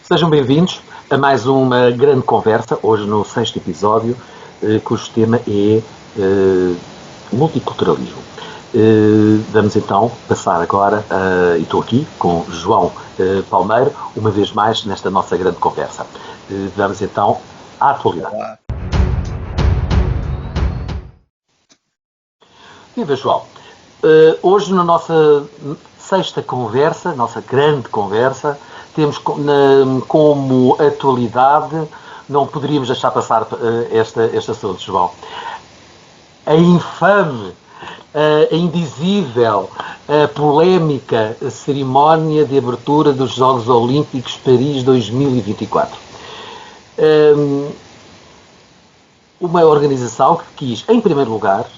Sejam bem-vindos a mais uma grande conversa, hoje no sexto episódio, cujo tema é multiculturalismo. Vamos então passar agora, e estou aqui com João Palmeiro, uma vez mais nesta nossa grande conversa. Vamos então à atualidade. Olá. Viva, João. Hoje na nossa sexta conversa, nossa grande conversa, temos como atualidade, não poderíamos deixar passar este assunto, João. A infame, a indizível, a polémica cerimónia de abertura dos Jogos Olímpicos Paris 2024. Uma organização que quis, em primeiro lugar,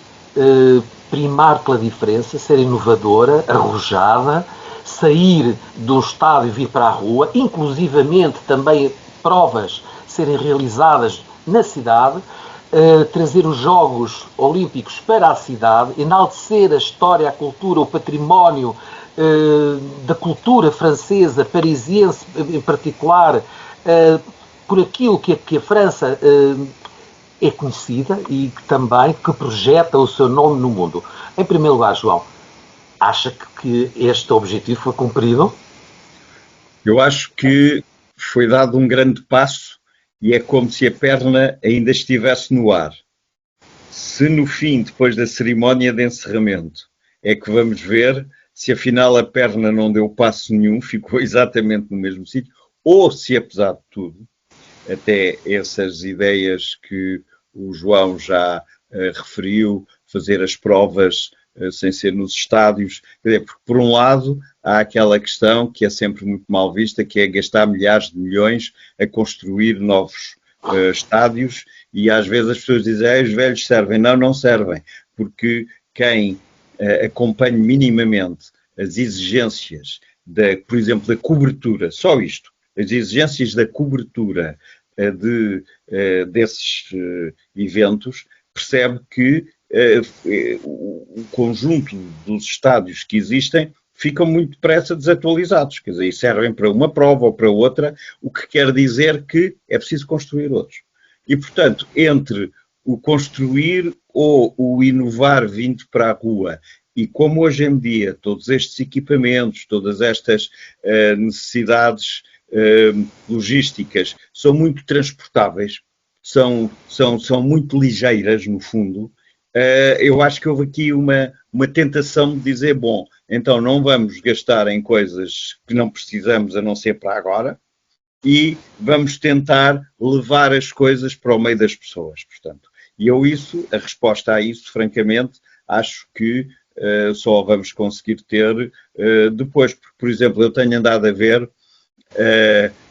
primar pela diferença, ser inovadora, arrojada, sair do estádio e vir para a rua, inclusivamente também provas serem realizadas na cidade, trazer os Jogos Olímpicos para a cidade, enaltecer a história, a cultura, o património da cultura francesa, parisiense em particular, por aquilo que a França é conhecida e que também que projeta o seu nome no mundo. Em primeiro lugar, João, acha que este objetivo foi cumprido? Eu acho que foi dado um grande passo e é como se a perna ainda estivesse no ar. Se no fim, depois da cerimónia de encerramento, é que vamos ver se afinal a perna não deu passo nenhum, ficou exatamente no mesmo sítio, ou se apesar de tudo, até essas ideias que o João já referiu, fazer as provas sem ser nos estádios, porque por um lado há aquela questão que é sempre muito mal vista, que é gastar milhares de milhões a construir novos estádios e às vezes as pessoas dizem, os velhos servem. Não, não servem, porque quem acompanha minimamente as exigências, por exemplo, da cobertura, só isto, as exigências da cobertura desses eventos, percebe que o conjunto dos estádios que existem ficam muito depressa desatualizados, quer dizer, e servem para uma prova ou para outra, o que quer dizer que é preciso construir outros. E, portanto, entre o construir ou o inovar vindo para a rua, e como hoje em dia todos estes equipamentos, todas estas necessidades logísticas são muito transportáveis, são muito ligeiras no fundo, eu acho que houve aqui uma tentação de dizer, bom, então não vamos gastar em coisas que não precisamos a não ser para agora e vamos tentar levar as coisas para o meio das pessoas, portanto. E a resposta a isso, francamente, acho que só vamos conseguir ter depois, porque, por exemplo, eu tenho andado a ver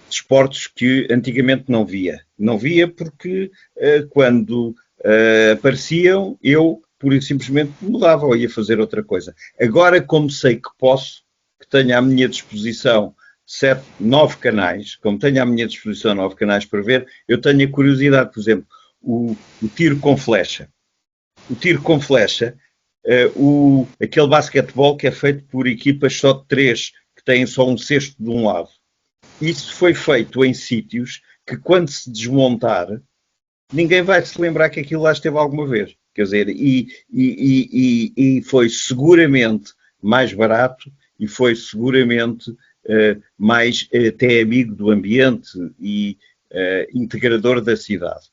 desportos que antigamente não via. Não via porque quando apareciam, eu pura e simplesmente mudava ou ia fazer outra coisa. Agora, como sei que posso, que tenho à minha disposição 9 canais, como tenho à minha disposição 9 canais para ver, eu tenho a curiosidade, por exemplo, o tiro com flecha. O tiro com flecha, aquele basquetebol que é feito por equipas só de 3, que têm só um cesto de um lado. Isso foi feito em sítios que, quando se desmontar, ninguém vai se lembrar que aquilo lá esteve alguma vez. Quer dizer, e foi seguramente mais barato e foi seguramente mais até amigo do ambiente e integrador da cidade.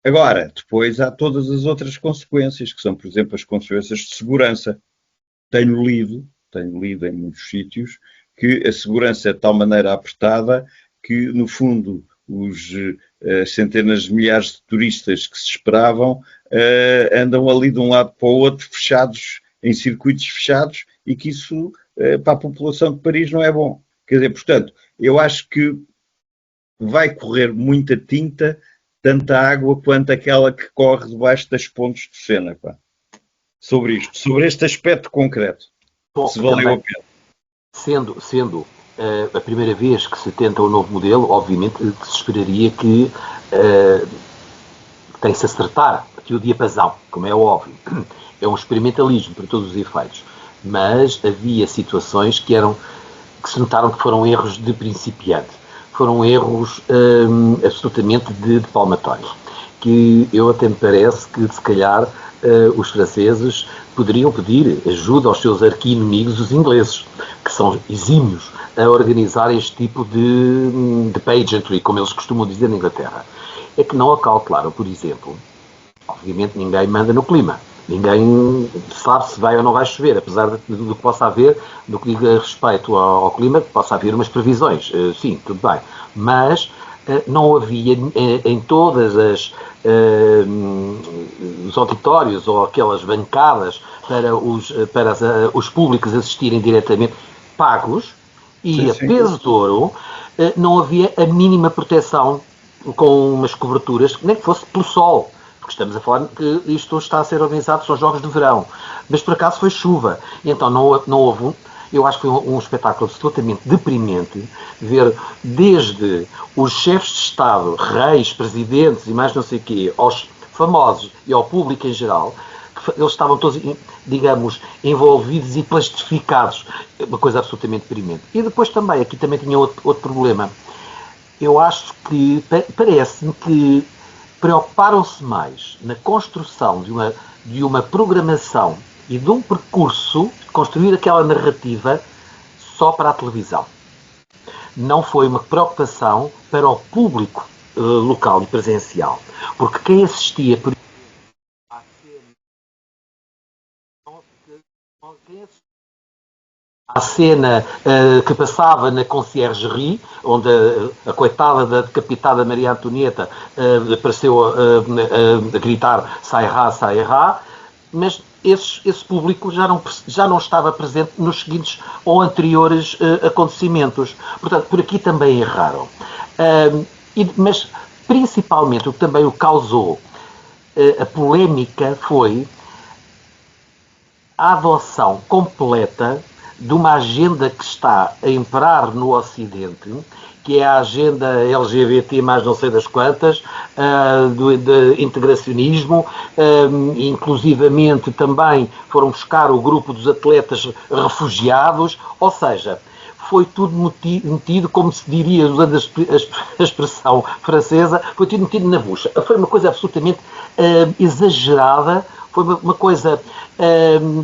Agora, depois há todas as outras consequências, que são, por exemplo, as consequências de segurança. Tenho lido em muitos sítios, que a segurança é de tal maneira apertada que, no fundo, as centenas de milhares de turistas que se esperavam andam ali de um lado para o outro, fechados, em circuitos fechados, e que isso, para a população de Paris, não é bom. Quer dizer, portanto, eu acho que vai correr muita tinta, tanta água quanto aquela que corre debaixo das pontes de Sena, pá. Sobre isto, sobre este aspecto concreto. Bom, se valeu a pena. Sendo a primeira vez que se tenta um novo modelo, obviamente que se esperaria que tem-se acertar aqui o diapasão, como é óbvio. É um experimentalismo para todos os efeitos. Mas havia situações que se notaram que foram erros de principiante. foram erros absolutamente de palmatórios, que eu até me parece que, se calhar, os franceses poderiam pedir ajuda aos seus arqui-inimigos, os ingleses, que são exímios a organizar este tipo de pageantry, como eles costumam dizer na Inglaterra. É que não acalcularam, por exemplo, obviamente ninguém manda no clima. Ninguém sabe se vai ou não vai chover, apesar do que possa haver, do que diga respeito ao clima, que possa haver umas previsões. Sim, tudo bem. Mas não havia em todas os auditórios ou aquelas bancadas para os públicos assistirem diretamente pagos, e a peso de ouro, não havia a mínima proteção com umas coberturas, nem que fosse pelo sol. Porque estamos a falar que isto está a ser organizado, são jogos de verão. Mas por acaso foi chuva. E então não houve eu acho que foi um espetáculo absolutamente deprimente ver desde os chefes de Estado, reis, presidentes e mais não sei o quê, aos famosos e ao público em geral, que eles estavam todos, digamos, envolvidos e plastificados. Uma coisa absolutamente deprimente. E depois também, aqui também tinha outro problema. Eu acho que, parece-me que preocuparam-se mais na construção de uma programação e de um percurso, construir aquela narrativa só para a televisão. Não foi uma preocupação para o público local e presencial. Porque quem assistia, por a cena que passava na Conciergerie, onde a coitada da decapitada Maria Antonieta apareceu a gritar "Sairá, sairá", mas esse público já não estava presente nos seguintes ou anteriores acontecimentos. Portanto, por aqui também erraram. Mas, principalmente, o que também o causou a polémica foi a adoção completa de uma agenda que está a imperar no Ocidente, que é a agenda LGBT mais não sei das quantas, de integracionismo, inclusivamente também foram buscar o grupo dos atletas refugiados, ou seja, foi tudo metido, como se diria, usando a expressão francesa, foi tudo metido na bucha. Foi uma coisa absolutamente exagerada, foi uma coisa,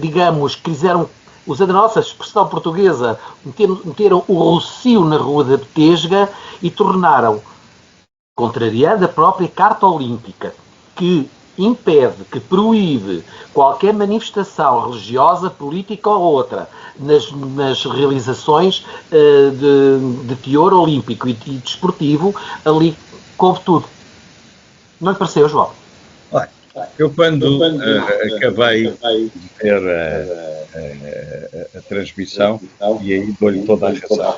digamos, que quiseram, usando a nossa expressão portuguesa, meteram o rocio na Rua da Betesga e tornaram, contrariando a própria Carta Olímpica, que impede, que proíbe qualquer manifestação religiosa, política ou outra nas realizações de teor olímpico e desportivo, ali coube tudo. Não lhe pareceu, João? Eu quando acabei de ver a transmissão, e aí dou-lhe toda a razão,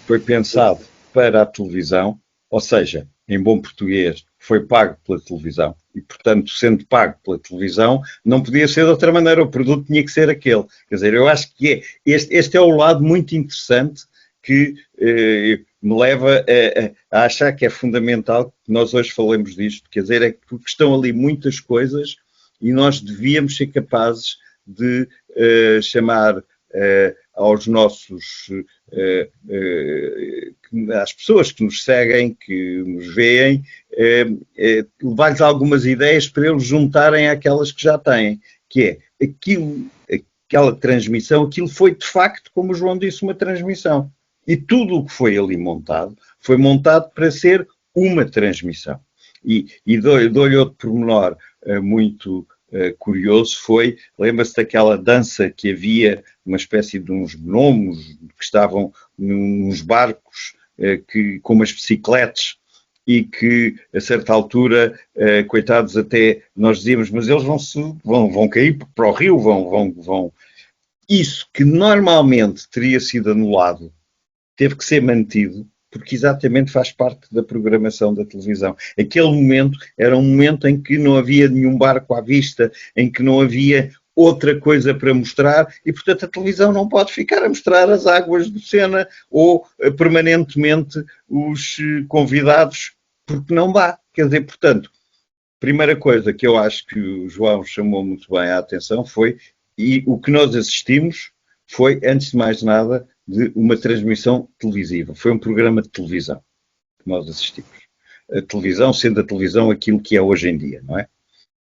foi pensado para a televisão, ou seja, em bom português, foi pago pela televisão. E, portanto, sendo pago pela televisão, não podia ser de outra maneira, o produto tinha que ser aquele. Quer dizer, eu acho que este é o lado muito interessante que me leva a achar que é fundamental que nós hoje falemos disto. Quer dizer, é que estão ali muitas coisas e nós devíamos ser capazes de chamar aos nossos, às pessoas que nos seguem, que nos veem, levar-lhes algumas ideias para eles juntarem àquelas que já têm, que é aquela transmissão, aquilo foi de facto, como o João disse, uma transmissão. E tudo o que foi ali montado, foi montado para ser uma transmissão. E dou-lhe outro pormenor muito curioso, lembra-se daquela dança que havia, uma espécie de uns gnomos que estavam nos barcos com umas bicicletas e que, a certa altura, coitados, até nós dizíamos, mas eles vão cair para o rio, vão. Isso que normalmente teria sido anulado, teve que ser mantido, porque exatamente faz parte da programação da televisão. Aquele momento era um momento em que não havia nenhum barco à vista, em que não havia outra coisa para mostrar, e portanto a televisão não pode ficar a mostrar as águas do Sena ou permanentemente os convidados, porque não dá. Quer dizer, portanto, primeira coisa que eu acho que o João chamou muito bem a atenção foi, e o que nós assistimos foi, antes de mais nada, de uma transmissão televisiva. Foi um programa de televisão. que nós assistimos. A televisão sendo a televisão aquilo que é hoje em dia, não é?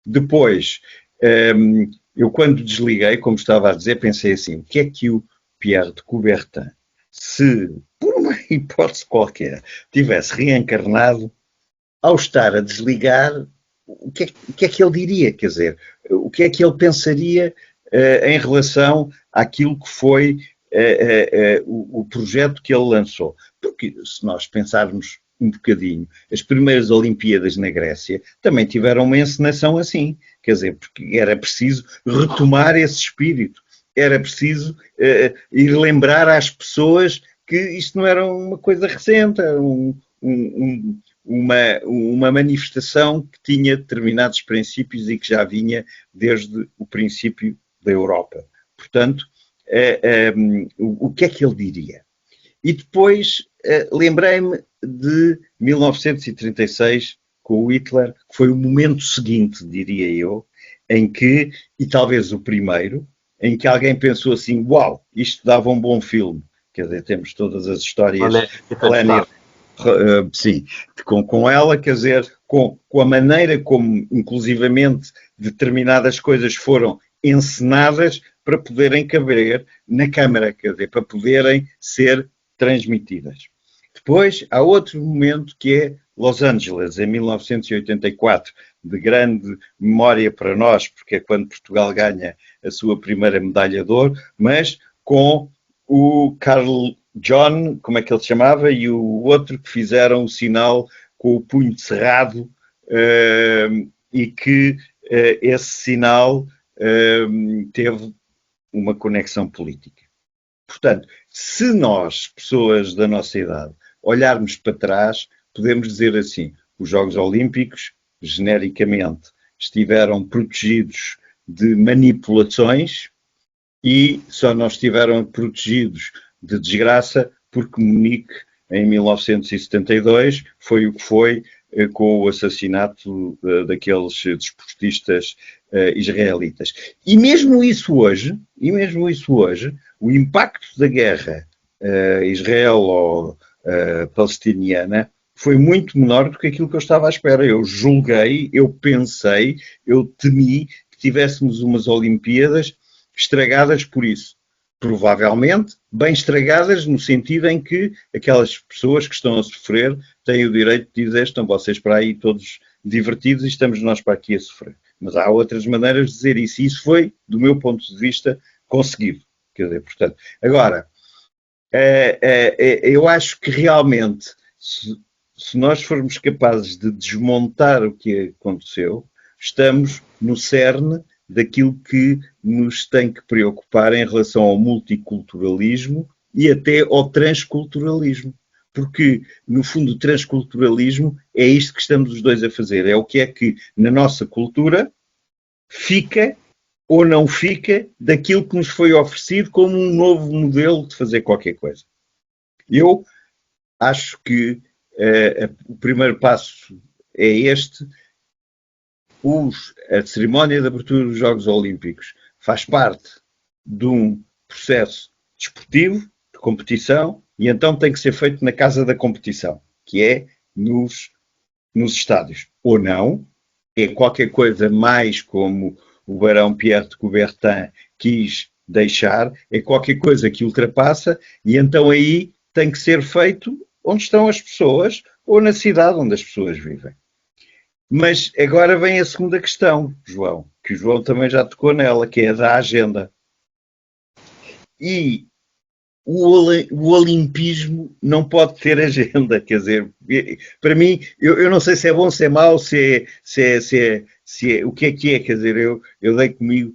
Depois, eu quando desliguei, como estava a dizer, pensei assim, o que é que o Pierre de Coubertin, se, por uma hipótese qualquer, tivesse reencarnado, ao estar a desligar, o que é que ele diria? Quer dizer, o que é que ele pensaria em relação àquilo que foi o projeto que ele lançou? Porque se nós pensarmos um bocadinho, as primeiras Olimpíadas na Grécia também tiveram uma encenação assim, quer dizer, porque era preciso retomar esse espírito, era preciso ir lembrar às pessoas que isto não era uma coisa recente, uma manifestação que tinha determinados princípios e que já vinha desde o princípio da Europa. Portanto, o que é que ele diria? E depois lembrei-me de 1936, com o Hitler, que foi o momento seguinte, diria eu, em que, e talvez o primeiro, em que alguém pensou assim, uau, isto dava um bom filme. Quer dizer, temos todas as histórias sim, com ela, quer dizer, com a maneira como, inclusivamente, determinadas coisas foram encenadas para poderem caber na câmara, quer dizer, para poderem ser transmitidas. Depois, há outro momento que é Los Angeles, em 1984, de grande memória para nós, porque é quando Portugal ganha a sua primeira medalha de ouro, mas com o Carl John, como é que ele se chamava, e o outro que fizeram o sinal com o punho cerrado e que esse sinal teve uma conexão política. Portanto, se nós, pessoas da nossa idade, olharmos para trás, podemos dizer assim, os Jogos Olímpicos, genericamente, estiveram protegidos de manipulações e só não estiveram protegidos de desgraça porque Munique, em 1972, foi o que foi com o assassinato daqueles desportistas israelitas. E mesmo isso hoje, o impacto da guerra Israel-palestiniana foi muito menor do que aquilo que eu estava à espera. Eu julguei, eu pensei, eu temi que tivéssemos umas Olimpíadas estragadas por isso. Provavelmente bem estragadas no sentido em que aquelas pessoas que estão a sofrer têm o direito de dizer estão vocês para aí todos divertidos e estamos nós para aqui a sofrer. Mas há outras maneiras de dizer isso e isso foi, do meu ponto de vista, conseguido. Quer dizer, portanto, agora, eu acho que realmente, se nós formos capazes de desmontar o que aconteceu, estamos no cerne daquilo que nos tem que preocupar em relação ao multiculturalismo e até ao transculturalismo. Porque, no fundo, o transculturalismo é isto que estamos os dois a fazer. É o que é que, na nossa cultura, fica ou não fica daquilo que nos foi oferecido como um novo modelo de fazer qualquer coisa. Eu acho que o primeiro passo é este. A cerimónia de abertura dos Jogos Olímpicos faz parte de um processo desportivo, de competição, e então tem que ser feito na casa da competição, que é nos estádios. Ou não, é qualquer coisa mais como o barão Pierre de Coubertin quis deixar, é qualquer coisa que ultrapassa, e então aí tem que ser feito onde estão as pessoas ou na cidade onde as pessoas vivem. Mas agora vem a segunda questão, João, que o João também já tocou nela, que é a da agenda. E o olimpismo não pode ter agenda, quer dizer, para mim, eu não sei se é bom, se é mau, se é o que é, quer dizer, eu dei comigo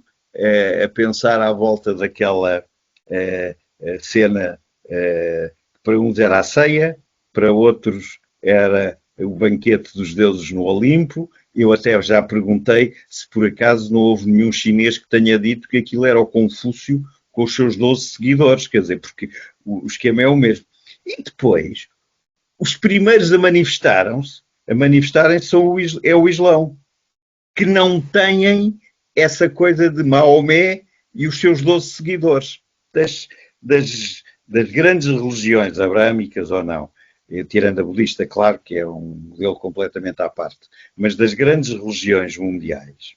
a pensar à volta daquela cena, para uns era a ceia, para outros era o banquete dos deuses no Olimpo. Eu até já perguntei se por acaso não houve nenhum chinês que tenha dito que aquilo era o Confúcio com os seus 12 seguidores, quer dizer, porque o esquema é o mesmo. E depois, os primeiros a manifestarem-se é o Islão, que não têm essa coisa de Maomé e os seus 12 seguidores, das grandes religiões, abrâmicas ou não. tirando a budista, claro que é um modelo completamente à parte, mas das grandes religiões mundiais,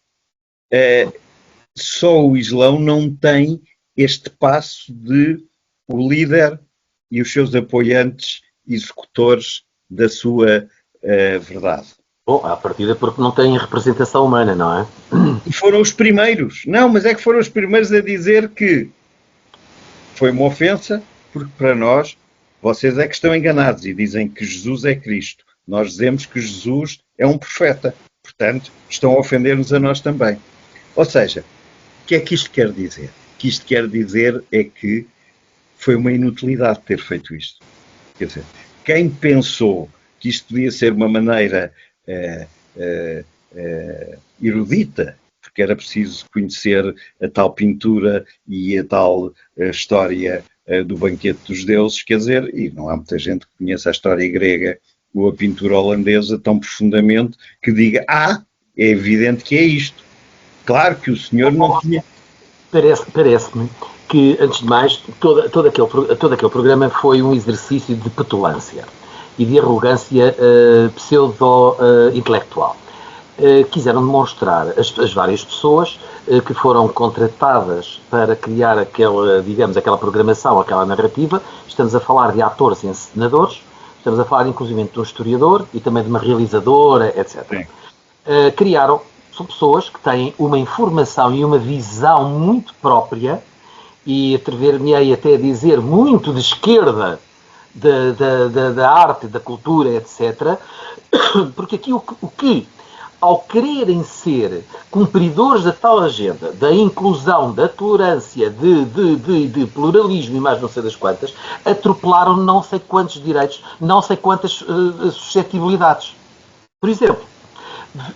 só o Islão não tem este passo de o líder e os seus apoiantes executores da sua verdade. Bom, à partida porque não tem representação humana, não é? E foram os primeiros. Não, mas é que foram os primeiros a dizer que foi uma ofensa, porque para nós, vocês é que estão enganados e dizem que Jesus é Cristo. Nós dizemos que Jesus é um profeta. Portanto, estão a ofender-nos a nós também. Ou seja, o que é que isto quer dizer? O que isto quer dizer é que foi uma inutilidade ter feito isto. Quer dizer, quem pensou que isto podia ser uma maneira erudita, porque era preciso conhecer a tal pintura e a tal história do banquete dos deuses, quer dizer, e não há muita gente que conheça a história grega ou a pintura holandesa tão profundamente que diga, é evidente que é isto. Claro que o senhor não tinha... Parece-me que, antes de mais, todo aquele programa foi um exercício de petulância e de arrogância pseudo-intelectual. Quiseram demonstrar as várias pessoas que foram contratadas para criar aquela programação, aquela narrativa. Estamos a falar de atores e encenadores, estamos a falar inclusive de um historiador e também de uma realizadora, etc. São pessoas que têm uma informação e uma visão muito própria e atrever-me-ei até a dizer muito de esquerda da arte, da cultura, etc. Porque aqui o que ao quererem ser cumpridores da tal agenda, da inclusão, da tolerância, de pluralismo e mais não sei das quantas, atropelaram não sei quantos direitos, não sei quantas suscetibilidades. Por exemplo,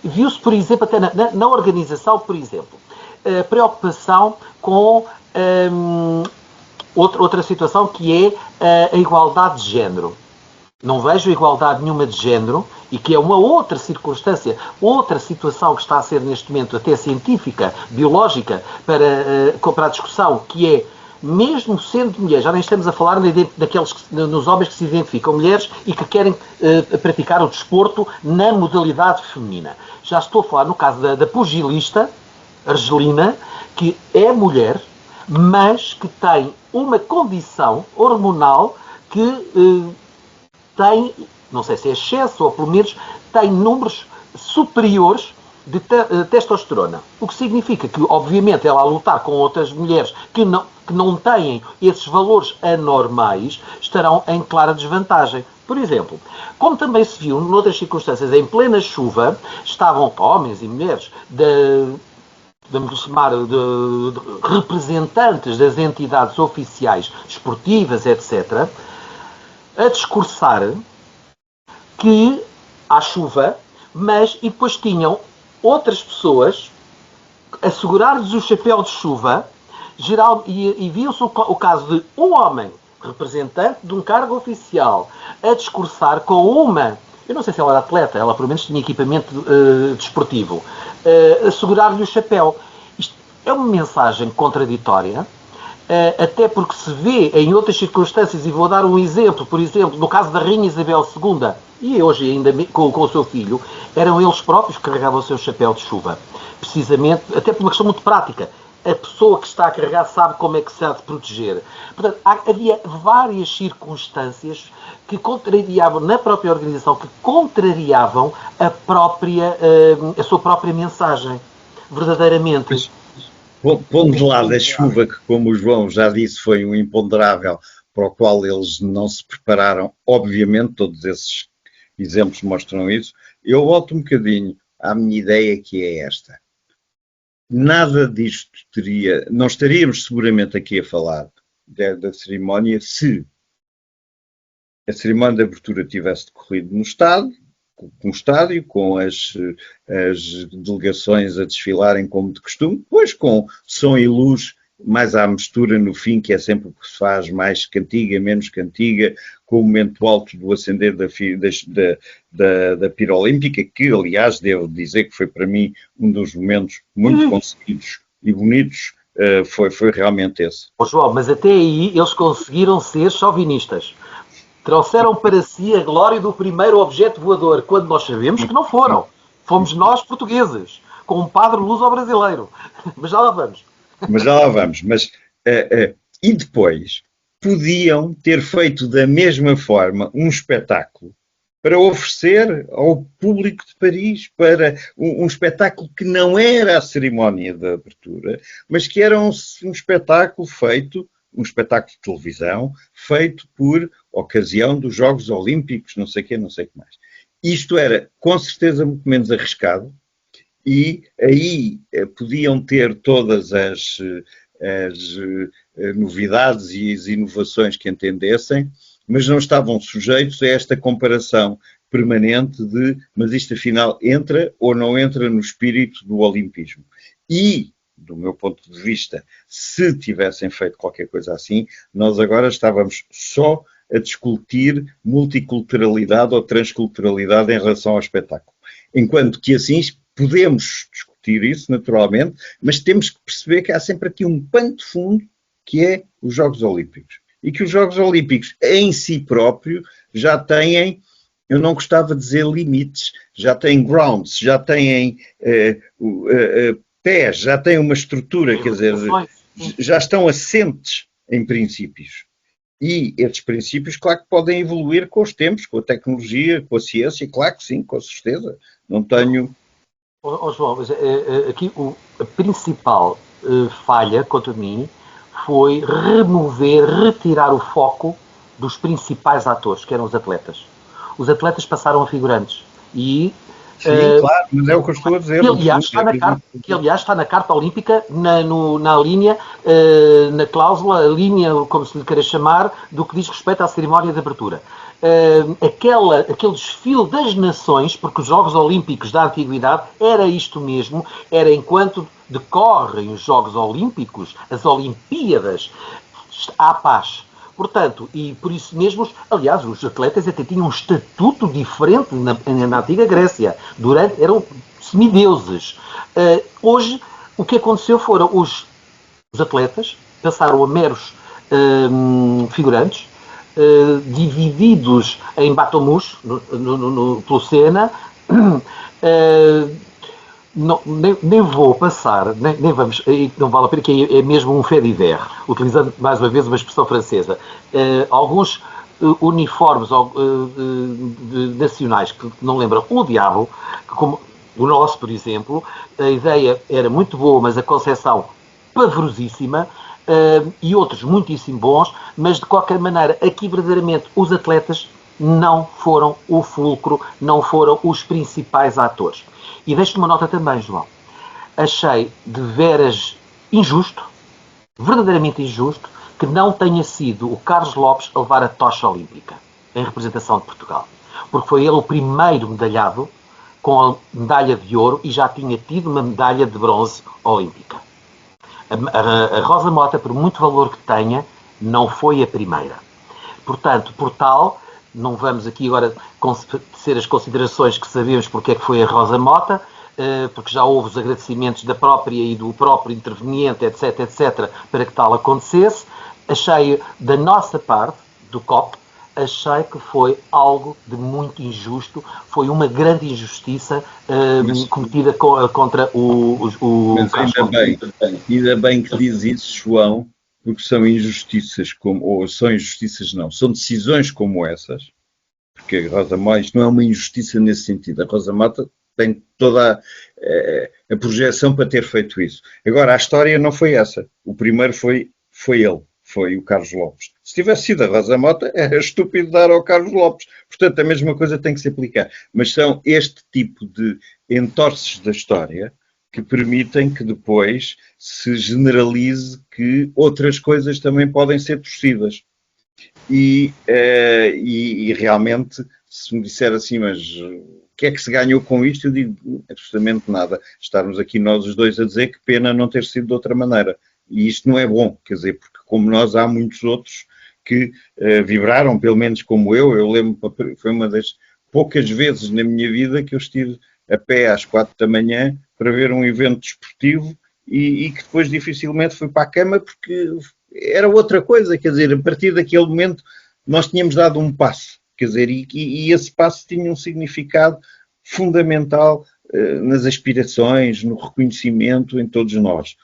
viu-se, por exemplo, até na organização, por exemplo, a preocupação com outra situação que é a igualdade de género. Não vejo igualdade nenhuma de género e que é uma outra circunstância, outra situação que está a ser neste momento até científica, biológica, para a discussão, que é, mesmo sendo mulheres, já nem estamos a falar nos homens que se identificam mulheres e que querem praticar o desporto na modalidade feminina. Já estou a falar no caso da pugilista argelina, que é mulher, mas que tem uma condição hormonal que tem, não sei se é excesso ou pelo menos tem números superiores de testosterona. O que significa que, obviamente, ela a lutar com outras mulheres que não têm esses valores anormais estarão em clara desvantagem. Por exemplo, como também se viu noutras circunstâncias, em plena chuva, estavam homens e mulheres vamos chamar de representantes das entidades oficiais desportivas, etc., a discursar que há chuva, e depois tinham outras pessoas a segurar-lhes o chapéu de chuva, e viu-se o caso de um homem, representante de um cargo oficial, a discursar com uma, eu não sei se ela era atleta, ela pelo menos tinha equipamento desportivo, a segurar-lhe o chapéu. Isto é uma mensagem contraditória, até porque se vê em outras circunstâncias, e vou dar um exemplo, por exemplo, no caso da Rainha Isabel II, e hoje ainda com o seu filho, eram eles próprios que carregavam o seu chapéu de chuva. Precisamente, até por uma questão muito prática. A pessoa que está a carregar sabe como é que se há de proteger. Portanto, havia várias circunstâncias que contrariavam, na própria organização, que contrariavam a sua própria mensagem. Verdadeiramente. Pondo de lado a chuva, que, como o João já disse, foi um imponderável para o qual eles não se prepararam, obviamente, todos esses exemplos mostram isso, eu volto um bocadinho à minha ideia, que é esta. Nada disto não estaríamos seguramente aqui a falar da cerimónia se a cerimónia de abertura tivesse decorrido no estádio, com as delegações a desfilarem como de costume, depois com som e luz, mais à mistura no fim, que é sempre o que se faz, mais cantiga, menos cantiga, com o momento alto do acender da pira olímpica, que, aliás, devo dizer que foi para mim um dos momentos muito conseguidos e bonitos, foi realmente esse. João, mas até aí eles conseguiram ser chauvinistas. Trouxeram para si a glória do primeiro objeto voador, quando nós sabemos que não foram. Fomos nós, portugueses, com um padre luso-brasileiro. Mas já lá vamos. Mas já lá vamos. E depois podiam ter feito da mesma forma um espetáculo para oferecer ao público de Paris, para um espetáculo que não era a cerimónia da abertura, mas que era um espetáculo feito, um espetáculo de televisão, feito por ocasião dos Jogos Olímpicos, não sei o quê, não sei o que mais. Isto era, com certeza, muito menos arriscado, e aí podiam ter todas as novidades e as inovações que entendessem, mas não estavam sujeitos a esta comparação permanente de mas isto afinal entra ou não entra no espírito do olimpismo. E, do meu ponto de vista, se tivessem feito qualquer coisa assim, nós agora estávamos só a discutir multiculturalidade ou transculturalidade em relação ao espetáculo. Enquanto que assim podemos discutir isso naturalmente, mas temos que perceber que há sempre aqui um pano de fundo que é os Jogos Olímpicos. E que os Jogos Olímpicos em si próprio já têm, eu não gostava de dizer limites, já têm grounds, já têm pés, já têm uma estrutura, quer dizer, já estão assentes em princípios. E estes princípios, claro que podem evoluir com os tempos, com a tecnologia, com a ciência, claro que sim, com certeza. Não tenho... João, mas aqui a principal falha, quanto a mim, foi retirar o foco dos principais atores, que eram os atletas. Os atletas passaram a figurantes. E, sim, claro, mas é o que eu estou a dizer. Que, aliás, está na Carta Olímpica, na linha, na cláusula, a linha, como se lhe queira chamar, do que diz respeito à cerimónia de abertura. Aquele desfile das nações, porque os Jogos Olímpicos da Antiguidade era isto mesmo, era enquanto decorrem os Jogos Olímpicos, as Olimpíadas, há paz. Portanto, e por isso mesmo, aliás, os atletas até tinham um estatuto diferente na antiga Grécia, eram semideuses. Hoje, o que aconteceu foram os atletas passaram a meros figurantes, divididos em batomus pelo Sena. Nem vou passar, nem vamos, não vale a pena, que é mesmo um fait divers, utilizando mais uma vez uma expressão francesa. Alguns uniformes nacionais que não lembram o diabo, como o nosso, por exemplo, a ideia era muito boa, mas a concepção pavorosíssima, e outros muitíssimo bons, mas de qualquer maneira, aqui verdadeiramente os atletas não foram o fulcro, não foram os principais atores. E deixo-te uma nota também, João. Achei de veras injusto, verdadeiramente injusto, que não tenha sido o Carlos Lopes a levar a tocha olímpica em representação de Portugal. Porque foi ele o primeiro medalhado com a medalha de ouro e já tinha tido uma medalha de bronze olímpica. A Rosa Mota, por muito valor que tenha, não foi a primeira. Portanto, por tal, não vamos aqui agora ser as considerações que sabemos porque é que foi a Rosa Mota, porque já houve os agradecimentos da própria e do próprio interveniente, etc., etc., para que tal acontecesse. Achei, da nossa parte, do COP, achei que foi algo de muito injusto, foi uma grande injustiça cometida contra o mas ainda bem que diz isso, João, porque são injustiças são decisões como essas, porque a Rosa Mota, isto não é uma injustiça nesse sentido, a Rosa Mota tem toda a projeção para ter feito isso. Agora, a história não foi essa, o primeiro foi ele. Foi o Carlos Lopes. Se tivesse sido a Rosa Mota, era estúpido dar ao Carlos Lopes. Portanto, a mesma coisa tem que se aplicar. Mas são este tipo de entorces da história que permitem que depois se generalize que outras coisas também podem ser torcidas. E realmente, se me disser assim, mas o que é que se ganhou com isto? Eu digo absolutamente nada. Estarmos aqui nós os dois a dizer que pena não ter sido de outra maneira. E isto não é bom, quer dizer, porque como nós há muitos outros que vibraram, pelo menos como eu lembro, foi uma das poucas vezes na minha vida que eu estive a pé às 4 da manhã para ver um evento desportivo e que depois dificilmente fui para a cama porque era outra coisa, quer dizer, a partir daquele momento nós tínhamos dado um passo, quer dizer, e esse passo tinha um significado fundamental nas aspirações, no reconhecimento em todos nós.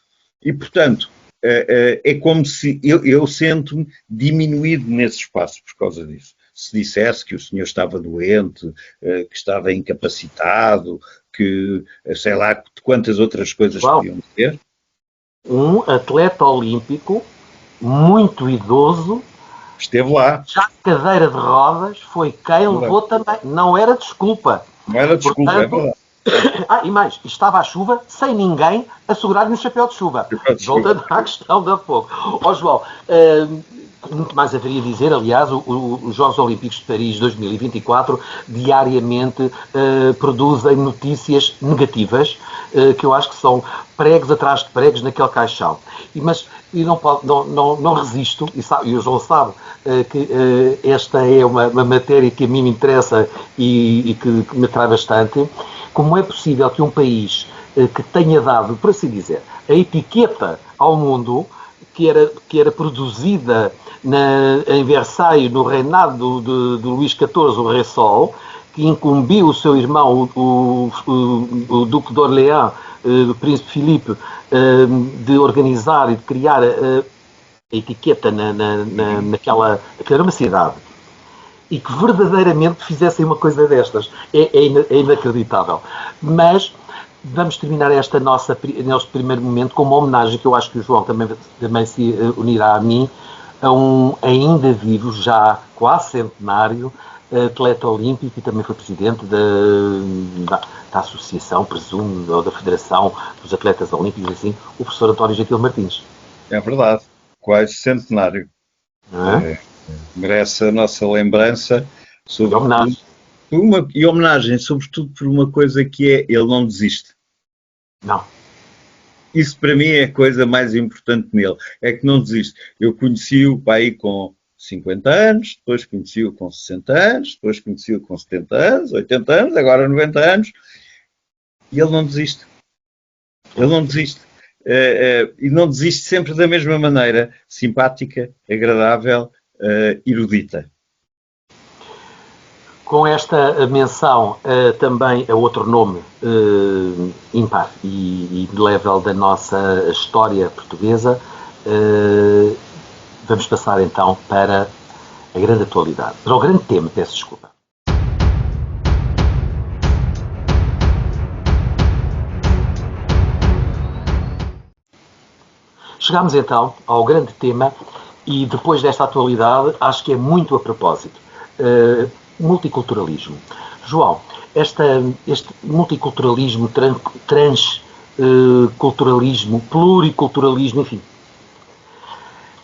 E, portanto, é como se eu sento-me diminuído nesse espaço por causa disso. Se dissesse que o senhor estava doente, que estava incapacitado, que sei lá quantas outras coisas podiam ter. Um atleta olímpico muito idoso, esteve lá. Já de cadeira de rodas, foi quem levou também. Não era desculpa. Não era desculpa, portanto, é verdade. E mais, estava à chuva, sem ninguém a segurar-lhe um chapéu de chuva. Voltando à questão da fogo. João, muito mais haveria a dizer, aliás, os Jogos Olímpicos de Paris 2024 diariamente produzem notícias negativas, que eu acho que são pregos atrás de pregos naquele caixão. Mas não resisto, e o João sabe que esta é uma matéria que a mim me interessa e que me atrai bastante. Como é possível que um país que tenha dado, por assim dizer, a etiqueta ao mundo, que era produzida em Versailles, no reinado de Luís XIV, o Rei Sol, que incumbiu o seu irmão, o Duque de Orléans, o Príncipe Filipe, de organizar e de criar a etiqueta naquela... Aquilo era uma cidade. E que verdadeiramente fizessem uma coisa destas. É inacreditável. Mas vamos terminar neste primeiro momento com uma homenagem que eu acho que o João também se unirá a mim, a um ainda vivo, já quase centenário, atleta olímpico e também foi presidente da associação, presumo, ou da Federação dos Atletas Olímpicos, assim, o professor António Gentil Martins. É verdade, quase centenário. Merece a nossa lembrança sobre homenagem, sobretudo por uma coisa que é, ele não desiste. Não. Isso para mim é a coisa mais importante nele, é que não desiste. Eu conheci-o pai com 50 anos, depois conheci-o com 60 anos, depois conheci-o com 70 anos, 80 anos, agora 90 anos, e ele não desiste. Ele não desiste. E não desiste sempre da mesma maneira, simpática, agradável, erudita. Com esta menção também a outro nome ímpar e level da nossa história portuguesa, vamos passar então para a grande atualidade, para o grande tema, peço desculpa. Chegamos então ao grande tema e depois desta atualidade acho que é muito a propósito. Multiculturalismo. João, este multiculturalismo, transculturalismo, pluriculturalismo, enfim,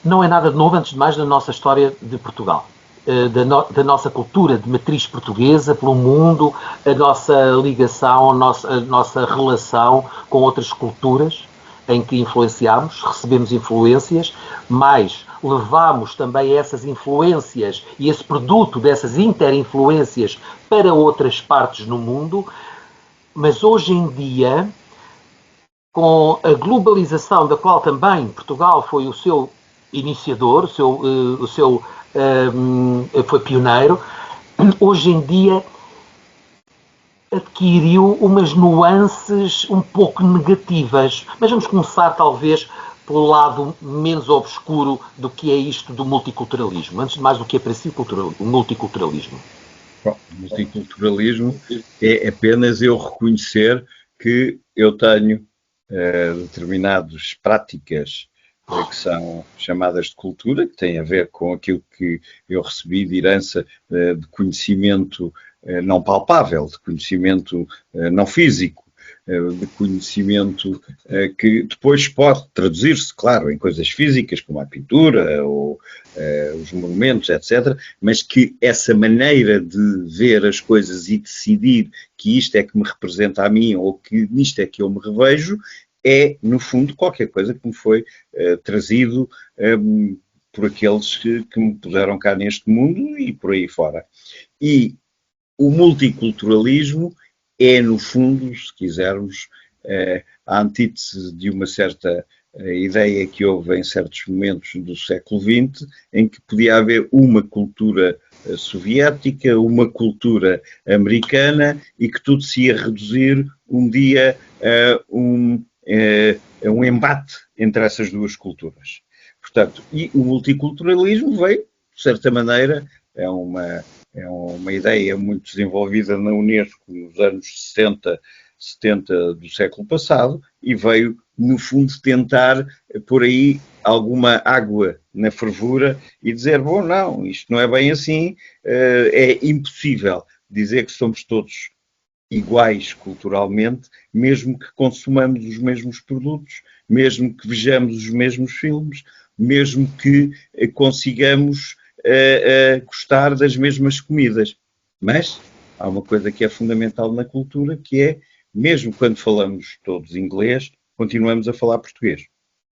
não é nada de novo, antes de mais, na nossa história de Portugal. Da nossa cultura de matriz portuguesa pelo mundo, a nossa ligação, a nossa relação com outras culturas em que influenciamos, recebemos influências, mas levamos também essas influências e esse produto dessas interinfluências para outras partes no mundo. Mas hoje em dia, com a globalização da qual também Portugal foi o seu iniciador, foi pioneiro, hoje em dia adquiriu umas nuances um pouco negativas. Mas vamos começar, talvez, pelo lado menos obscuro do que é isto do multiculturalismo. Antes de mais, do que é para si o multiculturalismo? Bom, o multiculturalismo é apenas eu reconhecer que eu tenho determinadas práticas que são chamadas de cultura, que têm a ver com aquilo que eu recebi de herança de conhecimento não palpável, de conhecimento não físico, de conhecimento que depois pode traduzir-se, claro, em coisas físicas, como a pintura ou os monumentos, etc., mas que essa maneira de ver as coisas e decidir que isto é que me representa a mim ou que nisto é que eu me revejo, é, no fundo, qualquer coisa que me foi trazido por aqueles que me puseram cá neste mundo e por aí fora. E o multiculturalismo é, no fundo, se quisermos, a antítese de uma certa a ideia que houve em certos momentos do século XX, em que podia haver uma cultura soviética, uma cultura americana e que tudo se ia reduzir um dia a um embate entre essas duas culturas. Portanto, e o multiculturalismo veio, de certa maneira, é uma ideia muito desenvolvida na Unesco nos anos 60, 70 do século passado e veio, no fundo, tentar pôr aí alguma água na fervura e dizer, bom, não, isto não é bem assim, é impossível dizer que somos todos iguais culturalmente, mesmo que consumamos os mesmos produtos, mesmo que vejamos os mesmos filmes, mesmo que consigamos gostar das mesmas comidas. Mas há uma coisa que é fundamental na cultura, que é, mesmo quando falamos todos inglês, continuamos a falar português.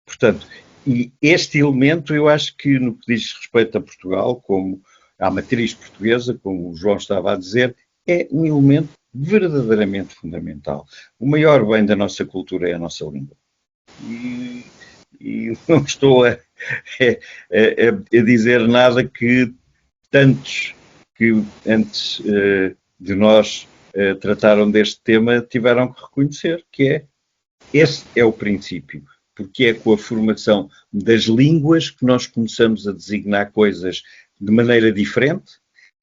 Portanto, e este elemento, eu acho que no que diz respeito a Portugal, como à matriz portuguesa, como o João estava a dizer, é um elemento verdadeiramente fundamental. O maior bem da nossa cultura é a nossa língua. E não estou a dizer nada que tantos que antes de nós trataram deste tema tiveram que reconhecer, que é, esse é o princípio, porque é com a formação das línguas que nós começamos a designar coisas de maneira diferente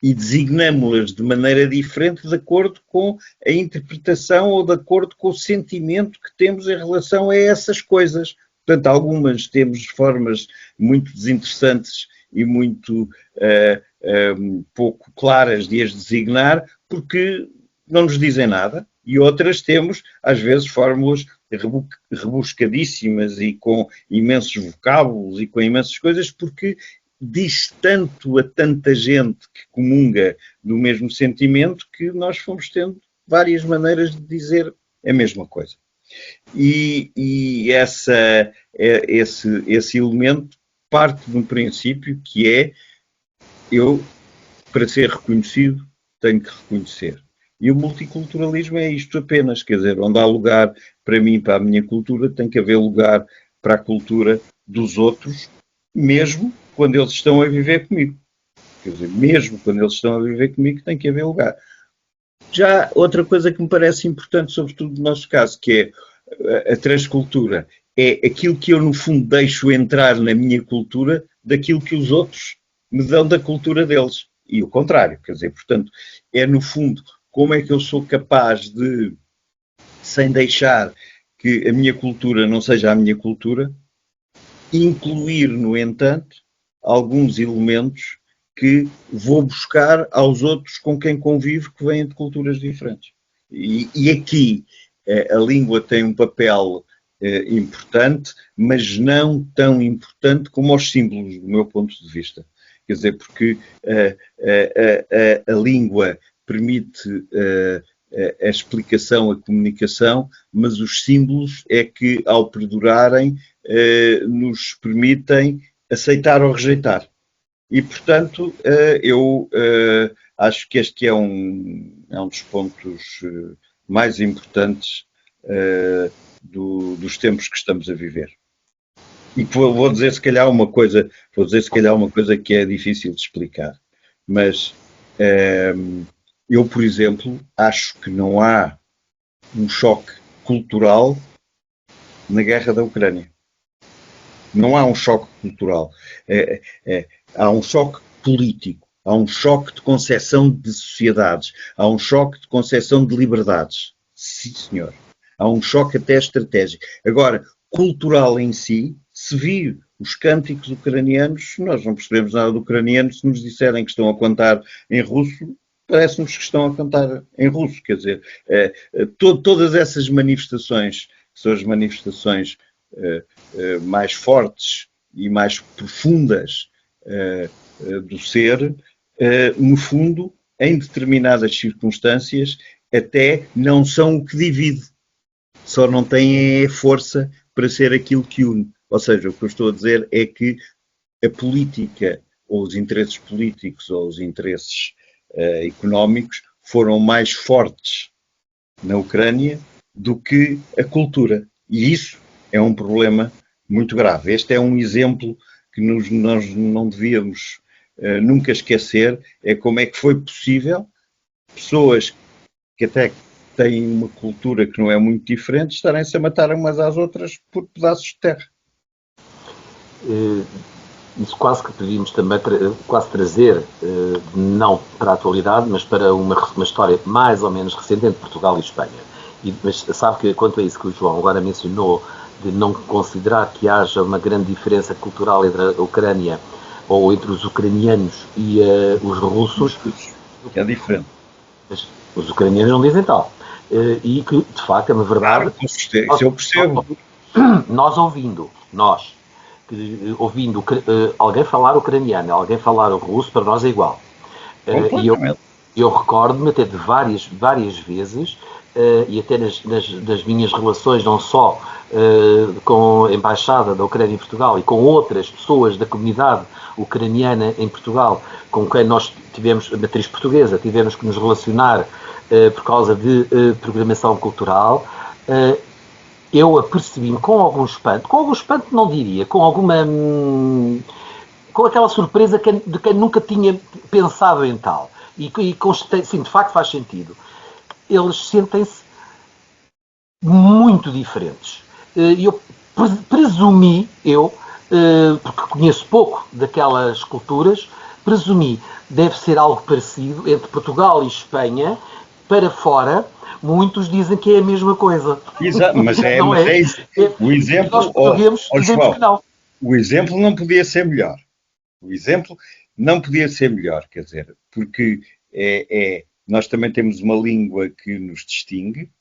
e designamos-las de maneira diferente de acordo com a interpretação ou de acordo com o sentimento que temos em relação a essas coisas. Portanto, algumas temos formas muito desinteressantes e muito pouco claras de as designar porque não nos dizem nada, e outras temos, às vezes, fórmulas rebuscadíssimas e com imensos vocábulos e com imensas coisas, porque diz tanto a tanta gente que comunga do mesmo sentimento que nós fomos tendo várias maneiras de dizer a mesma coisa. E esse elemento parte de um princípio que é: eu, para ser reconhecido, tenho que reconhecer. E o multiculturalismo é isto apenas, quer dizer, onde há lugar para mim, para a minha cultura, tem que haver lugar para a cultura dos outros, mesmo quando eles estão a viver comigo. Quer dizer, mesmo quando eles estão a viver comigo, tem que haver lugar. Já outra coisa que me parece importante, sobretudo no nosso caso, que é a transcultura, é aquilo que eu, no fundo, deixo entrar na minha cultura daquilo que os outros me dão da cultura deles. E o contrário, quer dizer, portanto, é, no fundo, como é que eu sou capaz de, sem deixar que a minha cultura não seja a minha cultura, incluir, no entanto, alguns elementos que vou buscar aos outros com quem convivo que vêm de culturas diferentes. E aqui a língua tem um papel importante, mas não tão importante como os símbolos, do meu ponto de vista. Quer dizer, porque a língua permite a explicação, a comunicação, mas os símbolos é que, ao perdurarem, nos permitem aceitar ou rejeitar. E, portanto, eu acho que este é um dos pontos mais importantes dos tempos que estamos a viver. E vou dizer se calhar uma coisa que é difícil de explicar, mas eu, por exemplo, acho que não há um choque cultural na guerra da Ucrânia. Não há um choque cultural. Há um choque político, há um choque de concepção de sociedades, há um choque de concepção de liberdades. Sim, senhor. Há um choque até estratégico. Agora, cultural em si, se vir os cânticos ucranianos, nós não percebemos nada do ucraniano. Se nos disserem que estão a cantar em russo, parece-nos que estão a cantar em russo. Quer dizer, todas essas manifestações, que são as manifestações mais fortes e mais profundas do ser, no fundo, em determinadas circunstâncias, até não são o que divide, só não têm força para ser aquilo que une. Ou seja, o que eu estou a dizer é que a política, ou os interesses políticos, ou os interesses económicos, foram mais fortes na Ucrânia do que a cultura. E isso é um problema muito grave. Este é um exemplo que nós não devíamos nunca esquecer, é como é que foi possível pessoas que até têm uma cultura que não é muito diferente estarem-se a matar umas às outras por pedaços de terra. Isso quase que podíamos também quase trazer, não para a atualidade, mas para uma história mais ou menos recente entre Portugal e Espanha. Mas sabe que quanto a isso que o João agora mencionou, de não considerar que haja uma grande diferença cultural entre a Ucrânia ou entre os ucranianos e os russos... É diferente. Mas os ucranianos não dizem tal. E que, de facto, é uma verdade... Claro, isso eu percebo. Ouvindo alguém falar ucraniano, alguém falar russo, para nós é igual. E eu recordo-me até de várias vezes, e até nas minhas relações, não só com a Embaixada da Ucrânia em Portugal e com outras pessoas da comunidade ucraniana em Portugal, com quem nós tivemos, a matriz portuguesa, tivemos que nos relacionar por causa de programação cultural, eu apercebi-me com algum espanto não diria, com aquela surpresa de quem nunca tinha pensado em tal. Sim, de facto faz sentido. Eles sentem-se muito diferentes. E eu presumi, porque conheço pouco daquelas culturas, deve ser algo parecido entre Portugal e Espanha, para fora. Muitos dizem que é a mesma coisa. Exato, mas o exemplo... Nós portugueses dizemos que não. O exemplo não podia ser melhor. Quer dizer, porque nós também temos uma língua que nos distingue,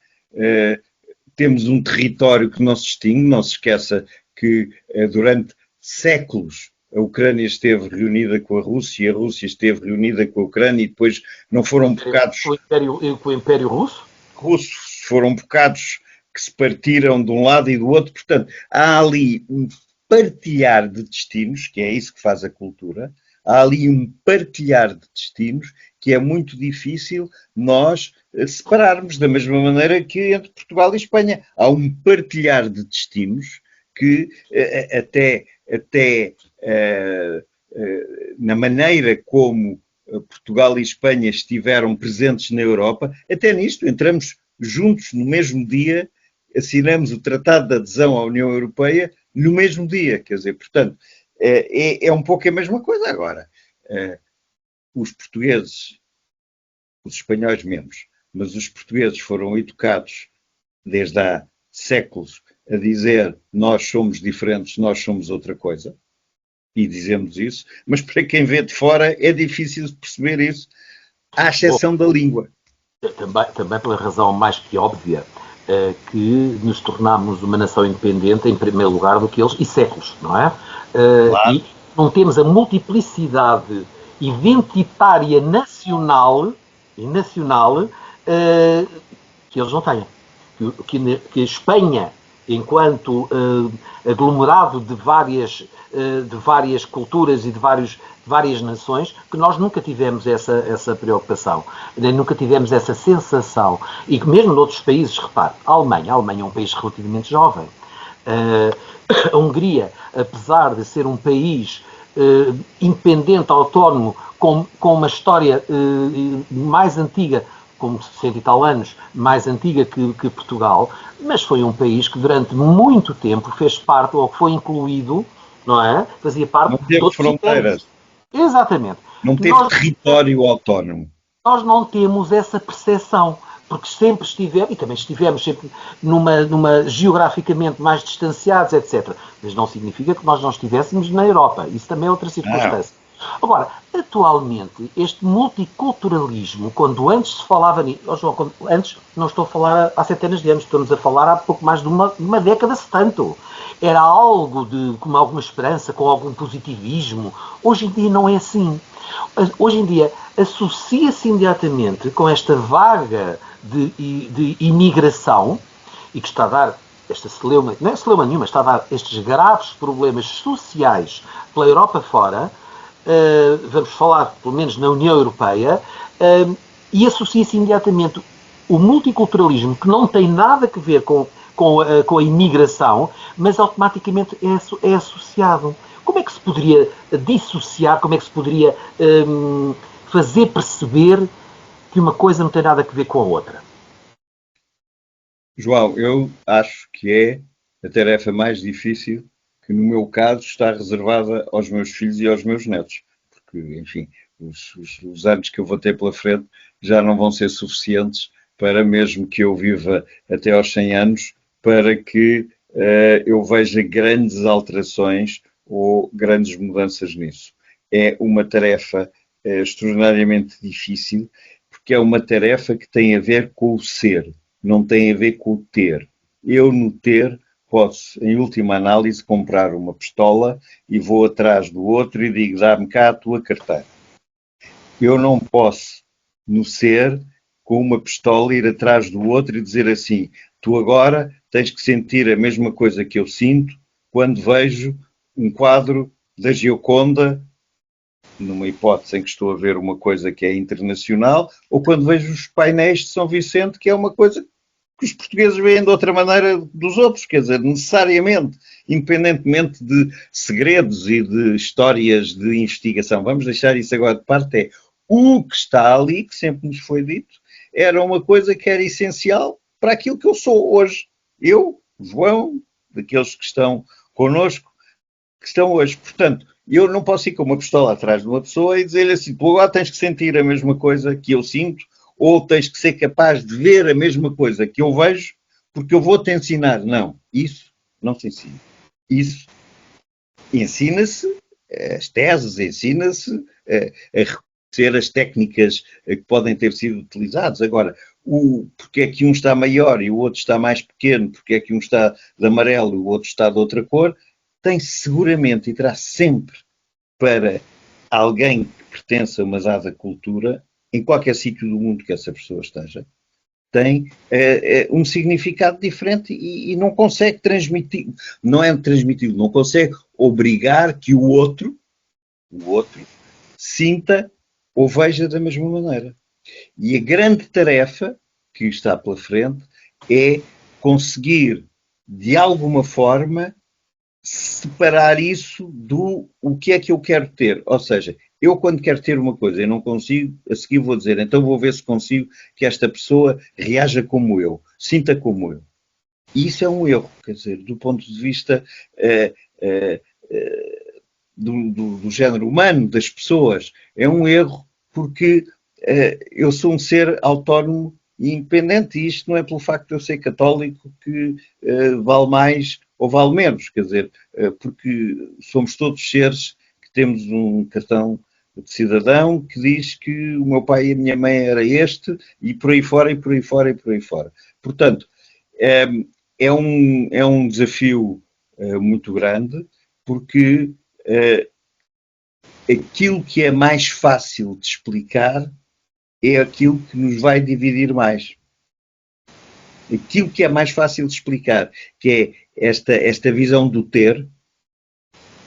temos um território que não se distingue, não se esqueça que durante séculos a Ucrânia esteve reunida com a Rússia esteve reunida com a Ucrânia e depois não foram bocados... Com o Império Russo? Russos, foram bocados que se partiram de um lado e do outro, portanto, há ali um partilhar de destinos, que é isso que faz a cultura, há ali um partilhar de destinos que é muito difícil nós separarmos, da mesma maneira que entre Portugal e Espanha. Há um partilhar de destinos que até na maneira como Portugal e Espanha estiveram presentes na Europa, até nisto, entramos juntos no mesmo dia, assinamos o Tratado de Adesão à União Europeia no mesmo dia, quer dizer, portanto, é um pouco a mesma coisa agora. Os portugueses, os espanhóis menos, mas os portugueses foram educados desde há séculos a dizer nós somos diferentes, nós somos outra coisa. E dizemos isso, mas para quem vê de fora é difícil de perceber isso, à exceção da língua. Também pela razão mais que óbvia, que nos tornámos uma nação independente em primeiro lugar do que eles, e séculos, não é? Claro. E não temos a multiplicidade identitária nacional que eles não têm. Que a Espanha, enquanto aglomerado de várias culturas e de várias nações, que nós nunca tivemos essa preocupação, nem nunca tivemos essa sensação. E que mesmo noutros países, repare, a Alemanha é um país relativamente jovem. A Hungria, apesar de ser um país independente, autónomo, com uma história mais antiga, com 60 e tal anos, mais antiga que Portugal, mas foi um país que durante muito tempo fez parte, ou que foi incluído, não é? Fazia parte... Não teve fronteiras. Exatamente. Não teve território autónomo. Nós não temos essa percepção, porque sempre estivemos, e também estivemos sempre numa geograficamente mais distanciados, etc. Mas não significa que nós não estivéssemos na Europa. Isso também é outra circunstância. Agora, atualmente, este multiculturalismo, quando antes se falava nisso, antes não estou a falar há centenas de anos, estamos a falar há pouco mais de uma década, se tanto. Era algo com alguma esperança, com algum positivismo. Hoje em dia não é assim. Hoje em dia associa-se imediatamente com esta vaga de imigração e que está a dar esta celeuma, não é celeuma nenhuma, está a dar estes graves problemas sociais pela Europa fora. Vamos falar, pelo menos na União Europeia, e associa-se imediatamente o multiculturalismo, que não tem nada a ver com com a imigração, mas automaticamente é associado. Como é que se poderia dissociar, como é que se poderia fazer perceber que uma coisa não tem nada a ver com a outra? João, eu acho que é a tarefa mais difícil, que no meu caso está reservada aos meus filhos e aos meus netos. Porque, enfim, os anos que eu vou ter pela frente já não vão ser suficientes para, mesmo que eu viva até aos 100 anos, para que eu veja grandes alterações ou grandes mudanças nisso. É uma tarefa extraordinariamente difícil, porque é uma tarefa que tem a ver com o ser, não tem a ver com o ter. Eu, no ter, posso, em última análise, comprar uma pistola e vou atrás do outro e digo, dá-me cá a tua carteira. Eu não posso, no ser, com uma pistola, ir atrás do outro e dizer assim, tu agora tens que sentir a mesma coisa que eu sinto quando vejo um quadro da Gioconda, numa hipótese em que estou a ver uma coisa que é internacional, ou quando vejo os painéis de São Vicente, que é uma coisa que os portugueses veem de outra maneira dos outros, quer dizer, necessariamente, independentemente de segredos e de histórias de investigação. Vamos deixar isso agora de parte, é o que está ali, que sempre nos foi dito, era uma coisa que era essencial para aquilo que eu sou hoje. Eu, João, daqueles que estão connosco, que estão hoje. Portanto, eu não posso ir com uma pistola atrás de uma pessoa e dizer-lhe assim, tu agora tens que sentir a mesma coisa que eu sinto, ou tens que ser capaz de ver a mesma coisa que eu vejo, porque eu vou-te ensinar. Não, isso não se ensina. Isso ensina-se, as teses, ensina-se a reconhecer as técnicas que podem ter sido utilizadas. Agora, porque é que um está maior e o outro está mais pequeno, porque é que um está de amarelo e o outro está de outra cor, tem seguramente e terá sempre para alguém que pertence a uma dada cultura, em qualquer sítio do mundo que essa pessoa esteja, tem um significado diferente e não consegue transmitir, não é transmitir, não consegue obrigar que o outro sinta ou veja da mesma maneira. E a grande tarefa que está pela frente é conseguir, de alguma forma, separar isso do o que é que eu quero ter. Ou seja, eu quando quero ter uma coisa e não consigo, a seguir vou dizer, então vou ver se consigo que esta pessoa reaja como eu, sinta como eu. E isso é um erro, quer dizer, do ponto de vista do género humano, das pessoas, é um erro porque eu sou um ser autónomo e independente, e isto não é pelo facto de eu ser católico que vale mais ou vale menos, quer dizer, porque somos todos seres que temos um cartão de cidadão que diz que o meu pai e a minha mãe era este, e por aí fora, e por aí fora, e por aí fora. Portanto, é um desafio muito grande, porque aquilo que é mais fácil de explicar é aquilo que nos vai dividir mais. Aquilo que é mais fácil de explicar, que é esta visão do ter,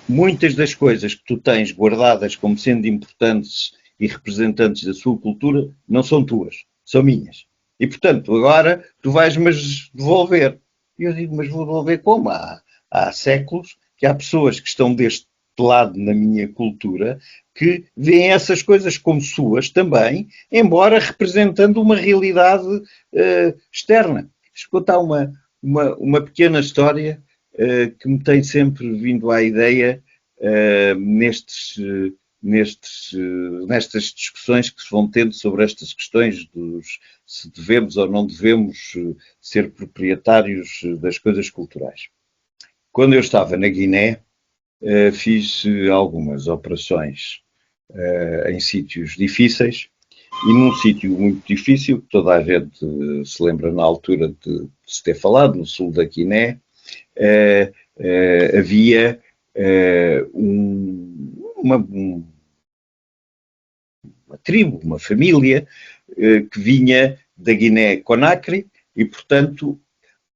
muitas das coisas que tu tens guardadas como sendo importantes e representantes da sua cultura não são tuas, são minhas. E, portanto, agora tu vais-mas devolver. E eu digo, mas vou devolver como? Há séculos que há pessoas que estão deste lado na minha cultura que veem essas coisas como suas também, embora representando uma realidade externa. Vou contar uma pequena história que me tem sempre vindo à ideia nestas discussões que se vão tendo sobre estas questões dos se devemos ou não devemos ser proprietários das coisas culturais. Quando eu estava na Guiné, fiz algumas operações em sítios difíceis, e num sítio muito difícil, que toda a gente se lembra na altura de se ter falado, no sul da Guiné, havia uma tribo, uma família que vinha da Guiné-Conakry e, portanto,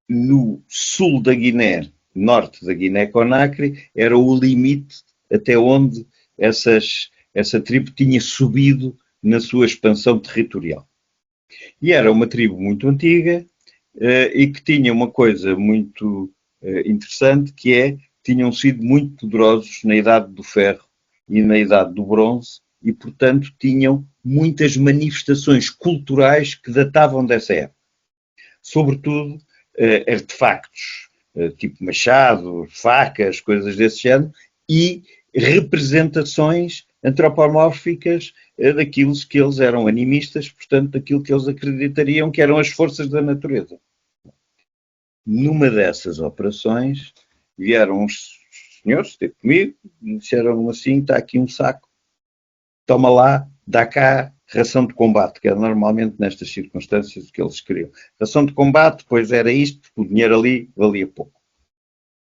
no sul da Guiné, norte da Guiné-Conakry, era o limite até onde essa tribo tinha subido na sua expansão territorial. E era uma tribo muito antiga e que tinha uma coisa muito interessante, que é, tinham sido muito poderosos na Idade do Ferro e na Idade do Bronze, e, portanto, tinham muitas manifestações culturais que datavam dessa época. Sobretudo, artefactos, tipo machados, facas, coisas desse género, e representações antropomórficas daquilo que eles eram animistas, portanto, daquilo que eles acreditariam que eram as forças da natureza. Numa dessas operações, vieram uns senhores ter comigo, e disseram assim, está aqui um saco, toma lá, dá cá ração de combate, que é normalmente nestas circunstâncias que eles queriam. Ração de combate, pois era isto, o dinheiro ali valia pouco.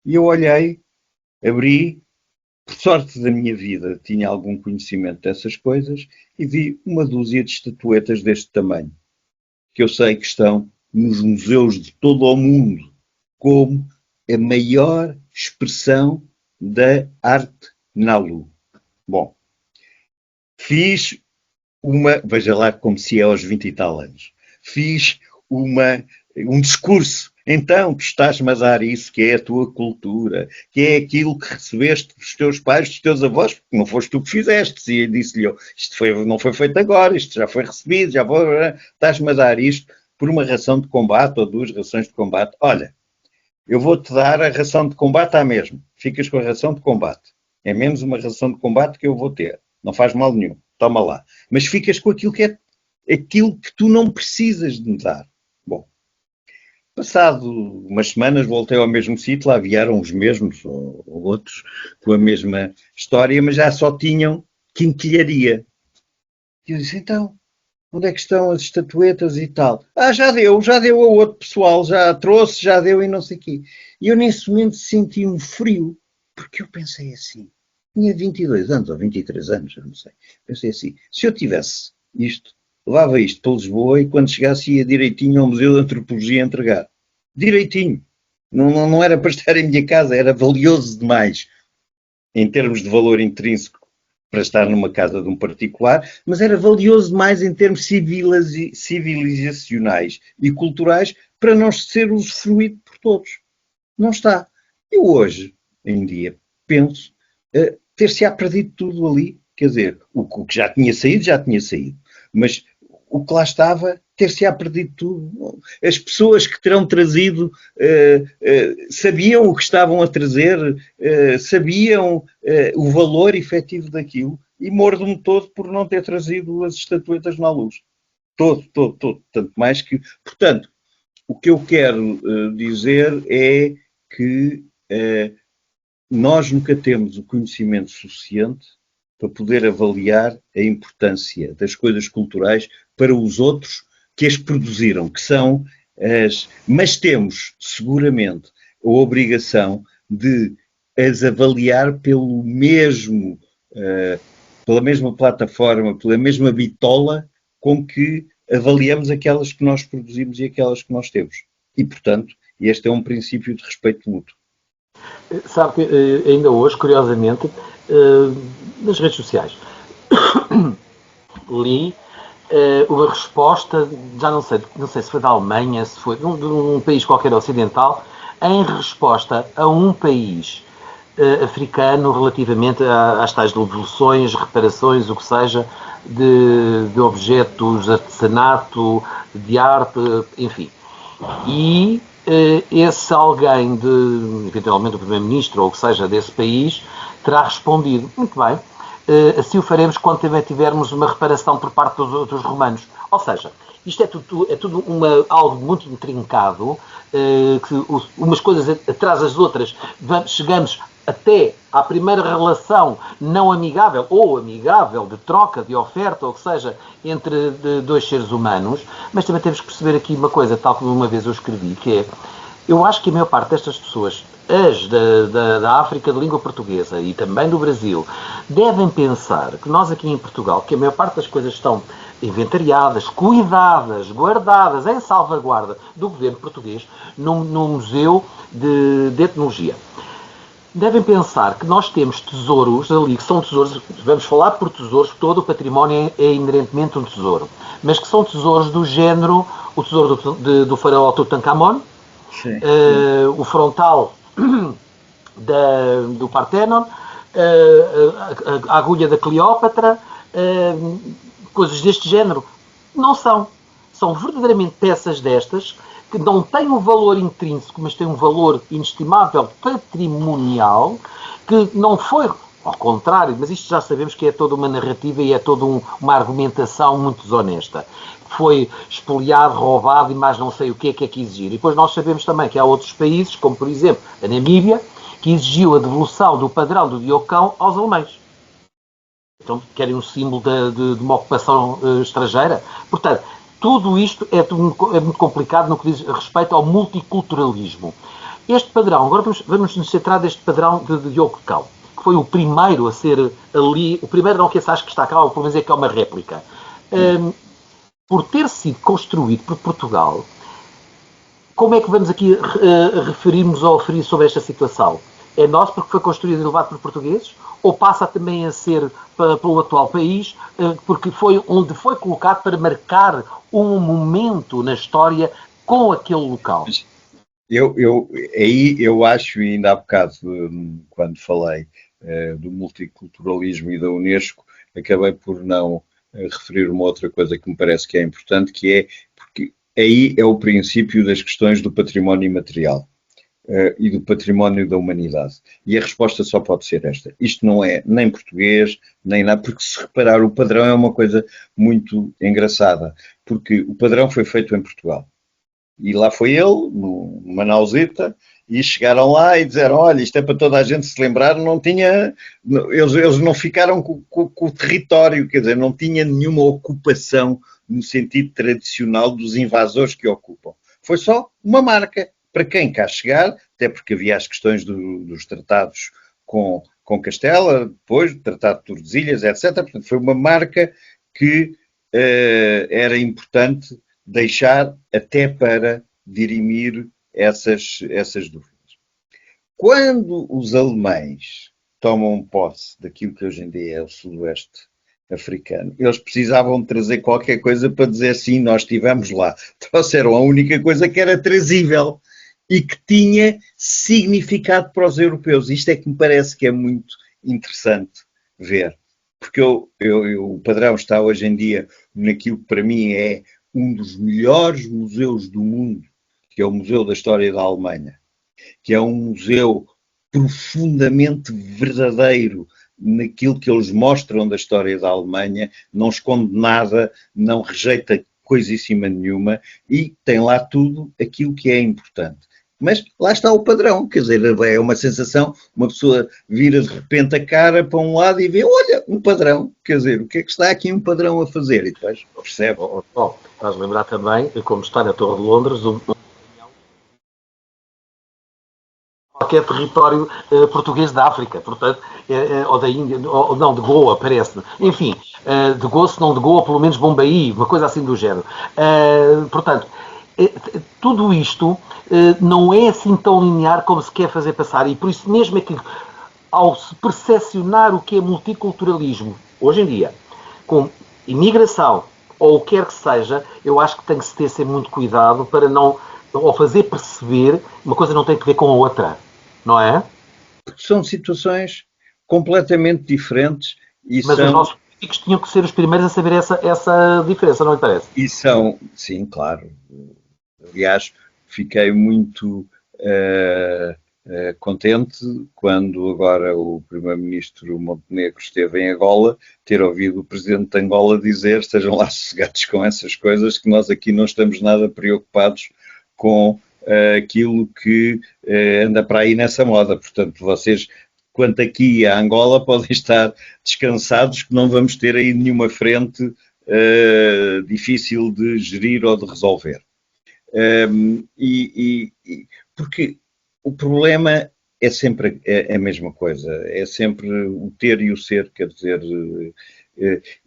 E eu olhei, abri, por sorte da minha vida, tinha algum conhecimento dessas coisas, e vi uma dúzia de estatuetas deste tamanho, que eu sei que estão nos museus de todo o mundo, como a maior expressão da arte Nalu. Bom, fiz veja lá como se é aos 20 e tal anos, fiz um discurso, então, que estás-me a dar isso, que é a tua cultura, que é aquilo que recebeste dos teus pais, dos teus avós, porque não foste tu que fizeste, e disse-lhe, não foi feito agora, isto já foi recebido, estás-me a dar isto por uma ração de combate, ou 2 rações de combate. Olha, eu vou-te dar a ração de combate à mesma, ficas com a ração de combate, é menos uma ração de combate que eu vou ter, não faz mal nenhum, toma lá, mas ficas com aquilo que é aquilo que tu não precisas de me dar. Bom, passado umas semanas voltei ao mesmo sítio, lá vieram os mesmos ou outros com a mesma história, mas já só tinham quinquilharia. E eu disse, então, onde é que estão as estatuetas e tal? Já deu a outro pessoal, já trouxe, já deu e não sei o quê. E eu nesse momento senti um frio, porque eu pensei assim, tinha 22 anos ou 23 anos, eu não sei. Pensei assim, se eu tivesse isto, levava isto para Lisboa e quando chegasse ia direitinho ao Museu de Antropologia entregar. Direitinho. Não era para estar em minha casa, era valioso demais em termos de valor intrínseco para estar numa casa de um particular, mas era valioso demais em termos civilizacionais e culturais para não ser usufruído por todos. Não está. Eu hoje, em dia, penso ter-se-á perdido tudo ali. Quer dizer, o que já tinha saído. Mas o que lá estava, ter-se-á perdido tudo. As pessoas que terão trazido sabiam o que estavam a trazer, sabiam o valor efetivo daquilo e mordo-me todo por não ter trazido as estatuetas na luz. Todo. Tanto mais que... Portanto, o que eu quero dizer é que nós nunca temos o conhecimento suficiente para poder avaliar a importância das coisas culturais para os outros que as produziram, que são as... Mas temos, seguramente, a obrigação de as avaliar pelo mesmo, pela mesma plataforma, pela mesma bitola com que avaliamos aquelas que nós produzimos e aquelas que nós temos. E, portanto, este é um princípio de respeito mútuo. Sabe que ainda hoje, curiosamente, nas redes sociais, li uma resposta, já não sei se foi da Alemanha, se foi de um país qualquer ocidental, em resposta a um país africano relativamente às tais devoluções, reparações, o que seja, de objetos de artesanato, de arte, enfim. E esse alguém, eventualmente o primeiro-ministro ou o que seja desse país, terá respondido, muito bem, assim o faremos quando também tivermos uma reparação por parte dos romanos. Ou seja, isto é tudo algo muito intrincado, que umas coisas atrás das outras, chegamos até à primeira relação não amigável ou amigável de troca, de oferta, ou que seja, entre dois seres humanos, mas também temos que perceber aqui uma coisa, tal como uma vez eu escrevi, que é, eu acho que a maior parte destas pessoas, as da África de língua portuguesa e também do Brasil, devem pensar que nós aqui em Portugal, que a maior parte das coisas estão inventariadas, cuidadas, guardadas, em salvaguarda do governo português, num museu de etnologia. devem pensar que nós temos tesouros ali, que são tesouros, vamos falar por tesouros, todo o património é inerentemente um tesouro, mas que são tesouros do género, o tesouro do faraó Tutankhamon, o frontal do Parthenon, a agulha da Cleópatra, coisas deste género. Não são. São verdadeiramente peças destas que não têm um valor intrínseco, mas têm um valor inestimável patrimonial, que não foi, ao contrário, mas isto já sabemos que é toda uma narrativa e é toda uma argumentação muito desonesta. Foi expoliado, roubado e mais não sei o que é que exigir. E depois nós sabemos também que há outros países, como por exemplo a Namíbia, que exigiu a devolução do padrão do Diocão aos alemães. Então, querem um símbolo de uma ocupação estrangeira. Portanto, tudo isto é muito complicado no que diz respeito ao multiculturalismo. Este padrão, agora vamos nos centrar neste padrão de Diocão, que foi o primeiro a ser ali, o primeiro não que esse acho que está cá, ou pelo menos é que é uma réplica. Por ter sido construído por Portugal, como é que vamos aqui referir-nos ou referir sobre esta situação? É nosso porque foi construído e levado por portugueses? Ou passa também a ser pelo atual país, porque foi onde foi colocado para marcar um momento na história com aquele local? Aí eu acho, e ainda há bocado, quando falei do multiculturalismo e da Unesco, acabei por não referir uma outra coisa que me parece que é importante, que é porque aí é o princípio das questões do património imaterial e do património da humanidade. E a resposta só pode ser esta. Isto não é nem português, nem nada, porque se reparar, o padrão é uma coisa muito engraçada, porque o padrão foi feito em Portugal. E lá foi ele, numa nauseta, e chegaram lá e disseram, olha, isto é para toda a gente se lembrar, não tinha, eles não ficaram com o território, quer dizer, não tinha nenhuma ocupação no sentido tradicional dos invasores que ocupam. Foi só uma marca para quem cá chegar, até porque havia as questões dos tratados com Castela, depois do Tratado de Tordesilhas, etc. Portanto, foi uma marca que era importante deixar até para dirimir essas dúvidas. Quando os alemães tomam posse daquilo que hoje em dia é o sudoeste africano, eles precisavam de trazer qualquer coisa para dizer sim, nós estivemos lá. Trouxeram a única coisa que era trazível e que tinha significado para os europeus. Isto é que me parece que é muito interessante ver. Porque o padrão está hoje em dia naquilo que para mim é um dos melhores museus do mundo, que é o Museu da História da Alemanha, que é um museu profundamente verdadeiro naquilo que eles mostram da história da Alemanha, não esconde nada, não rejeita coisíssima nenhuma e tem lá tudo aquilo que é importante. Mas lá está o padrão, quer dizer, é uma sensação, uma pessoa vira de repente a cara para um lado e vê, olha, um padrão, quer dizer, o que é que está aqui um padrão a fazer? E depois percebe. Bom, estás a lembrar também, como está na Torre de Londres, qualquer território português da África, portanto, ou da Índia, ou não, de Goa, parece-me. Enfim, de Goa, se não de Goa, pelo menos Bombaí, uma coisa assim do género. Portanto, tudo isto não é assim tão linear como se quer fazer passar, e por isso mesmo é que, ao se percepcionar o que é multiculturalismo, hoje em dia, com imigração, ou o que quer que seja, eu acho que tem que se ter sempre muito cuidado para não, ou fazer perceber, uma coisa não tem que ver com a outra, não é? São situações completamente diferentes. Mas os nossos políticos tinham que ser os primeiros a saber essa diferença, não lhe parece? E são, sim, claro. Aliás, fiquei muito contente quando agora o primeiro-ministro Montenegro esteve em Angola, ter ouvido o presidente de Angola dizer, estejam lá sossegados com essas coisas, que nós aqui não estamos nada preocupados com aquilo que anda para aí nessa moda. Portanto, vocês, quanto aqui a Angola, podem estar descansados que não vamos ter aí nenhuma frente difícil de gerir ou de resolver. Porque o problema é sempre a mesma coisa, é sempre o ter e o ser, quer dizer,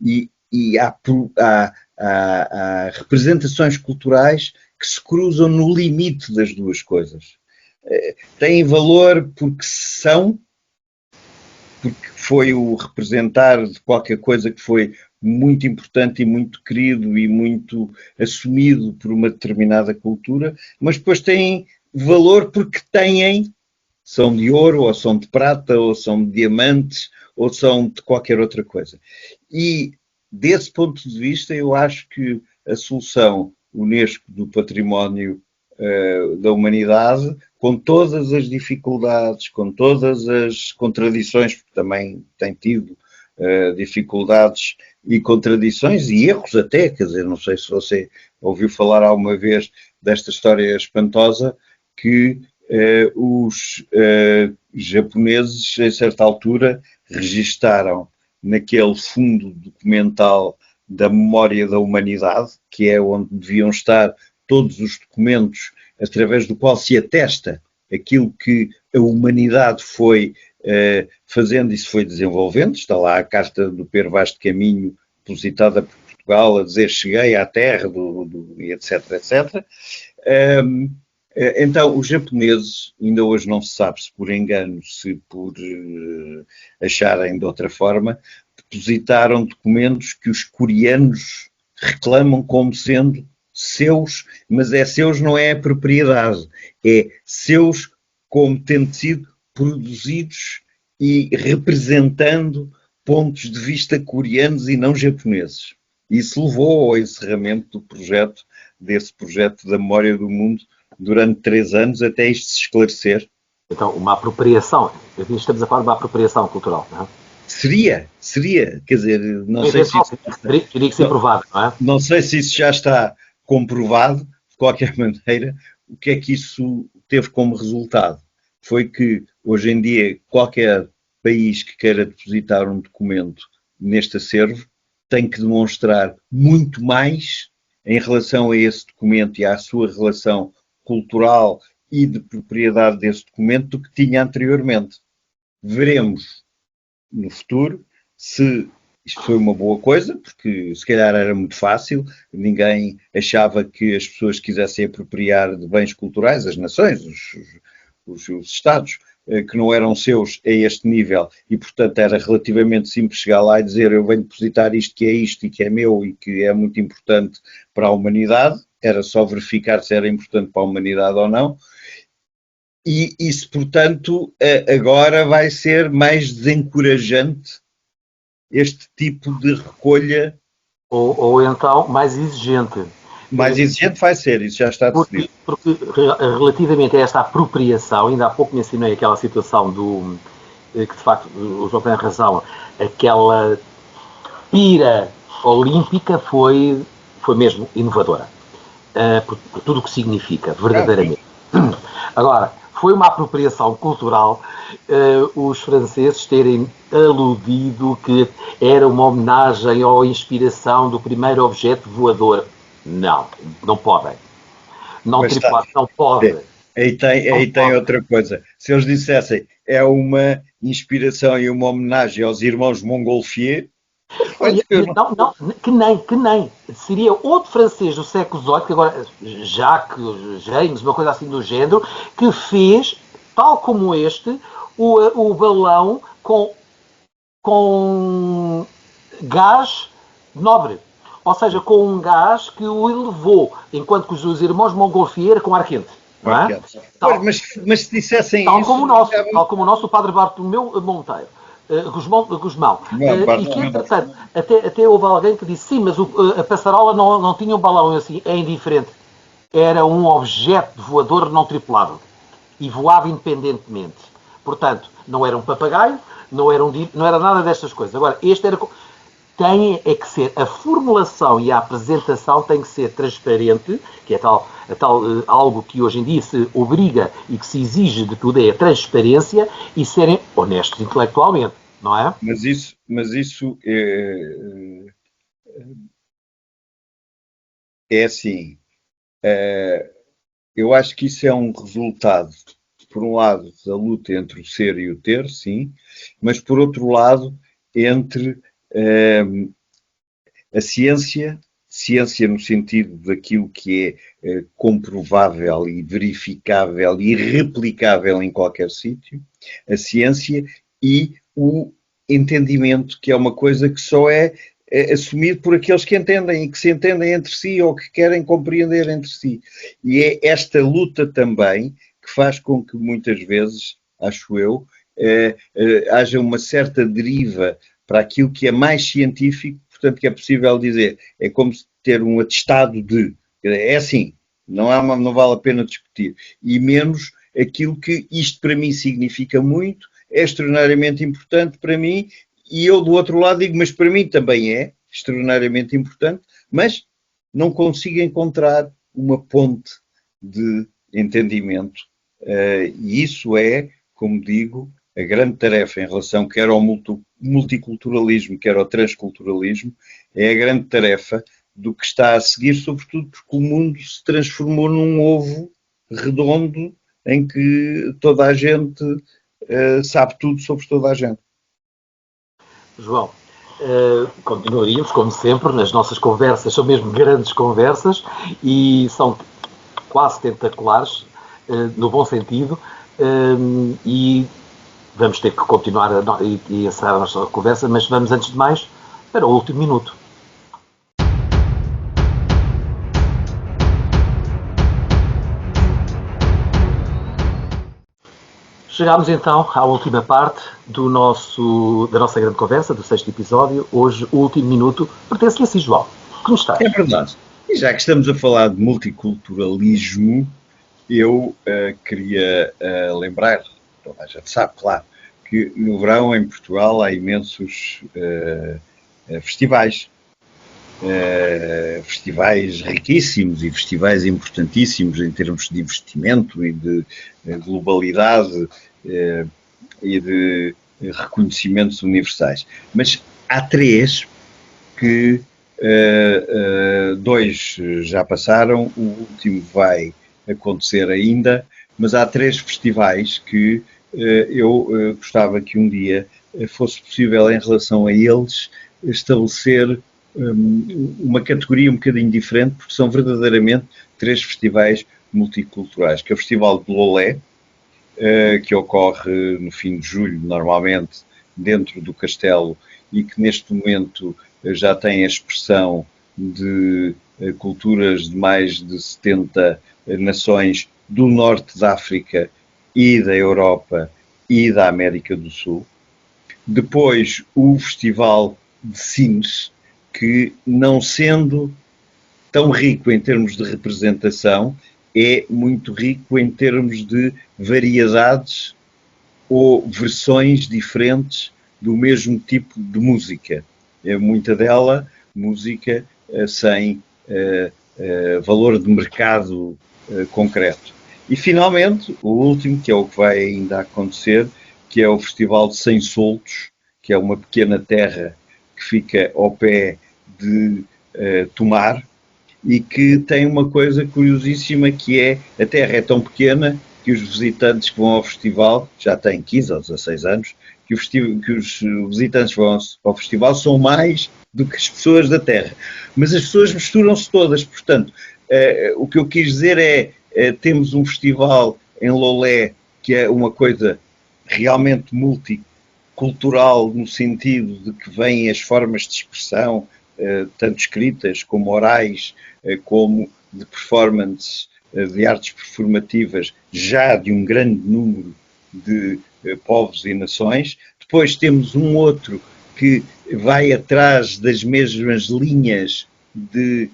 e há representações culturais que se cruzam no limite das duas coisas. têm valor porque foi o representar de qualquer coisa que foi muito importante e muito querido e muito assumido por uma determinada cultura, mas depois têm valor porque são de ouro, ou são de prata, ou são de diamantes, ou são de qualquer outra coisa. E, desse ponto de vista, eu acho que a solução Unesco do património da humanidade, com todas as dificuldades, com todas as contradições, porque também tem tido dificuldades e contradições e erros até, quer dizer, não sei se você ouviu falar alguma vez desta história espantosa que os japoneses, a certa altura, registaram naquele fundo documental da memória da humanidade, que é onde deviam estar todos os documentos através do qual se atesta aquilo que a humanidade foi fazendo e se foi desenvolvendo. Está lá a carta do Pedro Vaz de Caminho, depositada por Portugal, a dizer cheguei à terra, etc, etc. Então, os japoneses, ainda hoje não se sabe se por engano, se por acharem de outra forma, depositaram documentos que os coreanos reclamam como sendo seus, mas seus não é a propriedade, é seus como tendo sido produzidos e representando pontos de vista coreanos e não japoneses. Isso levou ao encerramento desse projeto da memória do mundo, durante 3 anos, até isto se esclarecer. Então, uma apropriação, estamos a falar de uma apropriação cultural, não é? Seria, quer dizer, não sei se isso, teria que ser provado, não é? Não sei se isso já está comprovado, de qualquer maneira, o que é que isso teve como resultado? Foi que, hoje em dia, qualquer país que queira depositar um documento neste acervo tem que demonstrar muito mais em relação a esse documento e à sua relação cultural e de propriedade desse documento do que tinha anteriormente. Veremos no futuro se isto foi uma boa coisa, porque se calhar era muito fácil, ninguém achava que as pessoas quisessem apropriar de bens culturais, as nações, os Estados, que não eram seus a este nível, e portanto era relativamente simples chegar lá e dizer eu venho depositar isto e que é meu e que é muito importante para a humanidade, era só verificar se era importante para a humanidade ou não. E isso, portanto, agora vai ser mais desencorajante este tipo de recolha. Ou então mais exigente. Mais exigente vai ser, isso já está decidido. Porque relativamente a esta apropriação, ainda há pouco mencionei aquela situação que de facto o João tem razão, aquela pira olímpica foi mesmo inovadora. Por tudo o que significa, verdadeiramente. Agora, foi uma apropriação cultural os franceses terem aludido que era uma homenagem ou inspiração do primeiro objeto voador. Não podem. Não pode. Aí tem outra coisa. Se eles dissessem é uma inspiração e uma homenagem aos irmãos Montgolfier, não, que nem. Seria outro francês do século XVIII, que agora, Jacques, James, uma coisa assim do género, que fez, tal como este, o balão com gás nobre. Ou seja, com um gás que o elevou, enquanto que os irmãos Montgolfier com ar quente. Não é? Mas se dissessem tal isso... Tal como o nosso padre Bartolomeu Monteiro. Guzmão. E que, entretanto, até houve alguém que disse, sim, mas a passarola não tinha um balão. Eu assim, é indiferente. Era um objeto voador não tripulado. E voava independentemente. Portanto, não era um papagaio, não era nada destas coisas. Agora, este era... Tem que ser, a formulação e a apresentação tem que ser transparente, que é tal algo que hoje em dia se obriga e que se exige de tudo, é a transparência e serem honestos intelectualmente, não é? Mas isso é assim, eu acho que isso é um resultado, por um lado, da luta entre o ser e o ter, sim, mas por outro lado, entre a ciência ciência no sentido daquilo que é comprovável e verificável e replicável em qualquer sítio, a ciência, e o entendimento, que é uma coisa que só é assumido por aqueles que entendem e que se entendem entre si ou que querem compreender entre si. E é esta luta também que faz com que muitas vezes, acho eu, haja uma certa deriva para aquilo que é mais científico, portanto que é possível dizer, é como ter um atestado de, é assim, não vale a pena discutir, e menos aquilo que isto para mim significa muito, é extraordinariamente importante para mim, e eu do outro lado digo, mas para mim também é extraordinariamente importante, mas não consigo encontrar uma ponte de entendimento, e isso é, como digo, a grande tarefa em relação quer ao multiculturalismo, quer ao transculturalismo, é a grande tarefa do que está a seguir, sobretudo porque o mundo se transformou num ovo redondo em que toda a gente sabe tudo sobre toda a gente. João, continuaríamos, como sempre, nas nossas conversas, são mesmo grandes conversas e são quase tentaculares, no bom sentido, e vamos ter que continuar e encerrar a nossa conversa, mas vamos, antes de mais, para o último minuto. Chegámos então à última parte da nossa grande conversa, do 6º episódio. Hoje, o último minuto pertence-lhe a si, João. Como está? É verdade. E já que estamos a falar de multiculturalismo, eu queria lembrar, toda a gente sabe, claro, que no verão em Portugal há imensos festivais. Festivais riquíssimos e festivais importantíssimos em termos de investimento e de globalidade e de reconhecimentos universais. Mas há 3 que 2 já passaram, o último vai acontecer ainda, mas há 3 festivais que eu gostava que um dia fosse possível, em relação a eles, estabelecer uma categoria um bocadinho diferente, porque são verdadeiramente 3 festivais multiculturais, que é o Festival de Lolé, que ocorre no fim de julho, normalmente, dentro do Castelo, e que neste momento já tem a expressão de culturas de mais de 70 nações do norte da África e da Europa e da América do Sul. Depois, o Festival de Sines, que, não sendo tão rico em termos de representação, é muito rico em termos de variedades ou versões diferentes do mesmo tipo de música. É muita dela música sem valor de mercado concreto. E, finalmente, o último, que é o que vai ainda acontecer, que é o Festival de Sem Soltos, que é uma pequena terra que fica ao pé de Tomar, e que tem uma coisa curiosíssima, que é, a terra é tão pequena que os visitantes que vão ao festival, já têm 15 ou 16 anos, que os visitantes que vão ao festival são mais do que as pessoas da terra. Mas as pessoas misturam-se todas, portanto, o que eu quis dizer é, temos um festival em Lolé, que é uma coisa realmente multicultural, no sentido de que vêm as formas de expressão, tanto escritas como orais, como de performances, de artes performativas, já de um grande número de povos e nações. Depois temos um outro que vai atrás das mesmas linhas de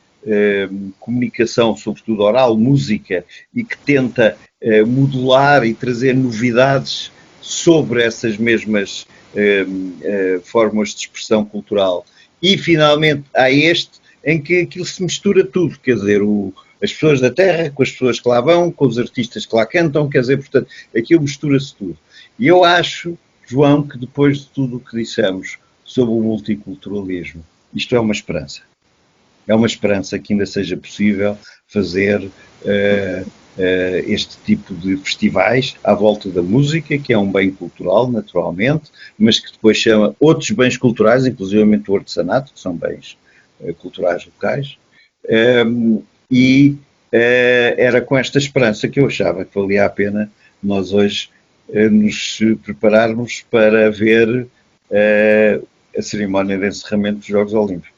comunicação, sobretudo oral, música, e que tenta modular e trazer novidades sobre essas mesmas formas de expressão cultural. E, finalmente, há este em que aquilo se mistura tudo, quer dizer, as pessoas da terra com as pessoas que lá vão, com os artistas que lá cantam, quer dizer, portanto, aquilo mistura-se tudo. E eu acho, João, que depois de tudo o que dissemos sobre o multiculturalismo, isto é uma esperança. É uma esperança que ainda seja possível fazer este tipo de festivais à volta da música, que é um bem cultural, naturalmente, mas que depois chama outros bens culturais, inclusive o artesanato, que são bens culturais locais, Era com esta esperança que eu achava que valia a pena nós hoje nos prepararmos para ver a cerimónia de encerramento dos Jogos Olímpicos.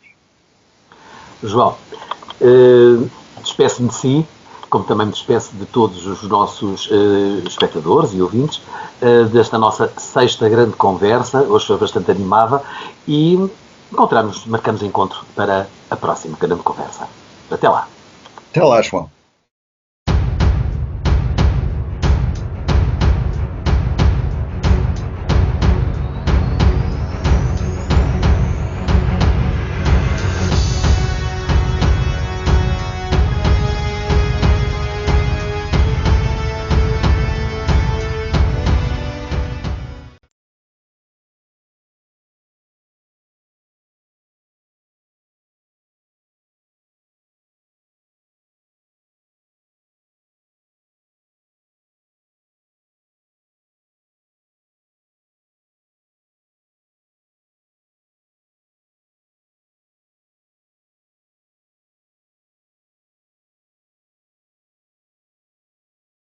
João, despeço-me de si, como também me despeço de todos os nossos espectadores e ouvintes, desta nossa sexta grande conversa. Hoje foi bastante animada e marcamos encontro para a próxima grande conversa. Até lá. Até lá, João.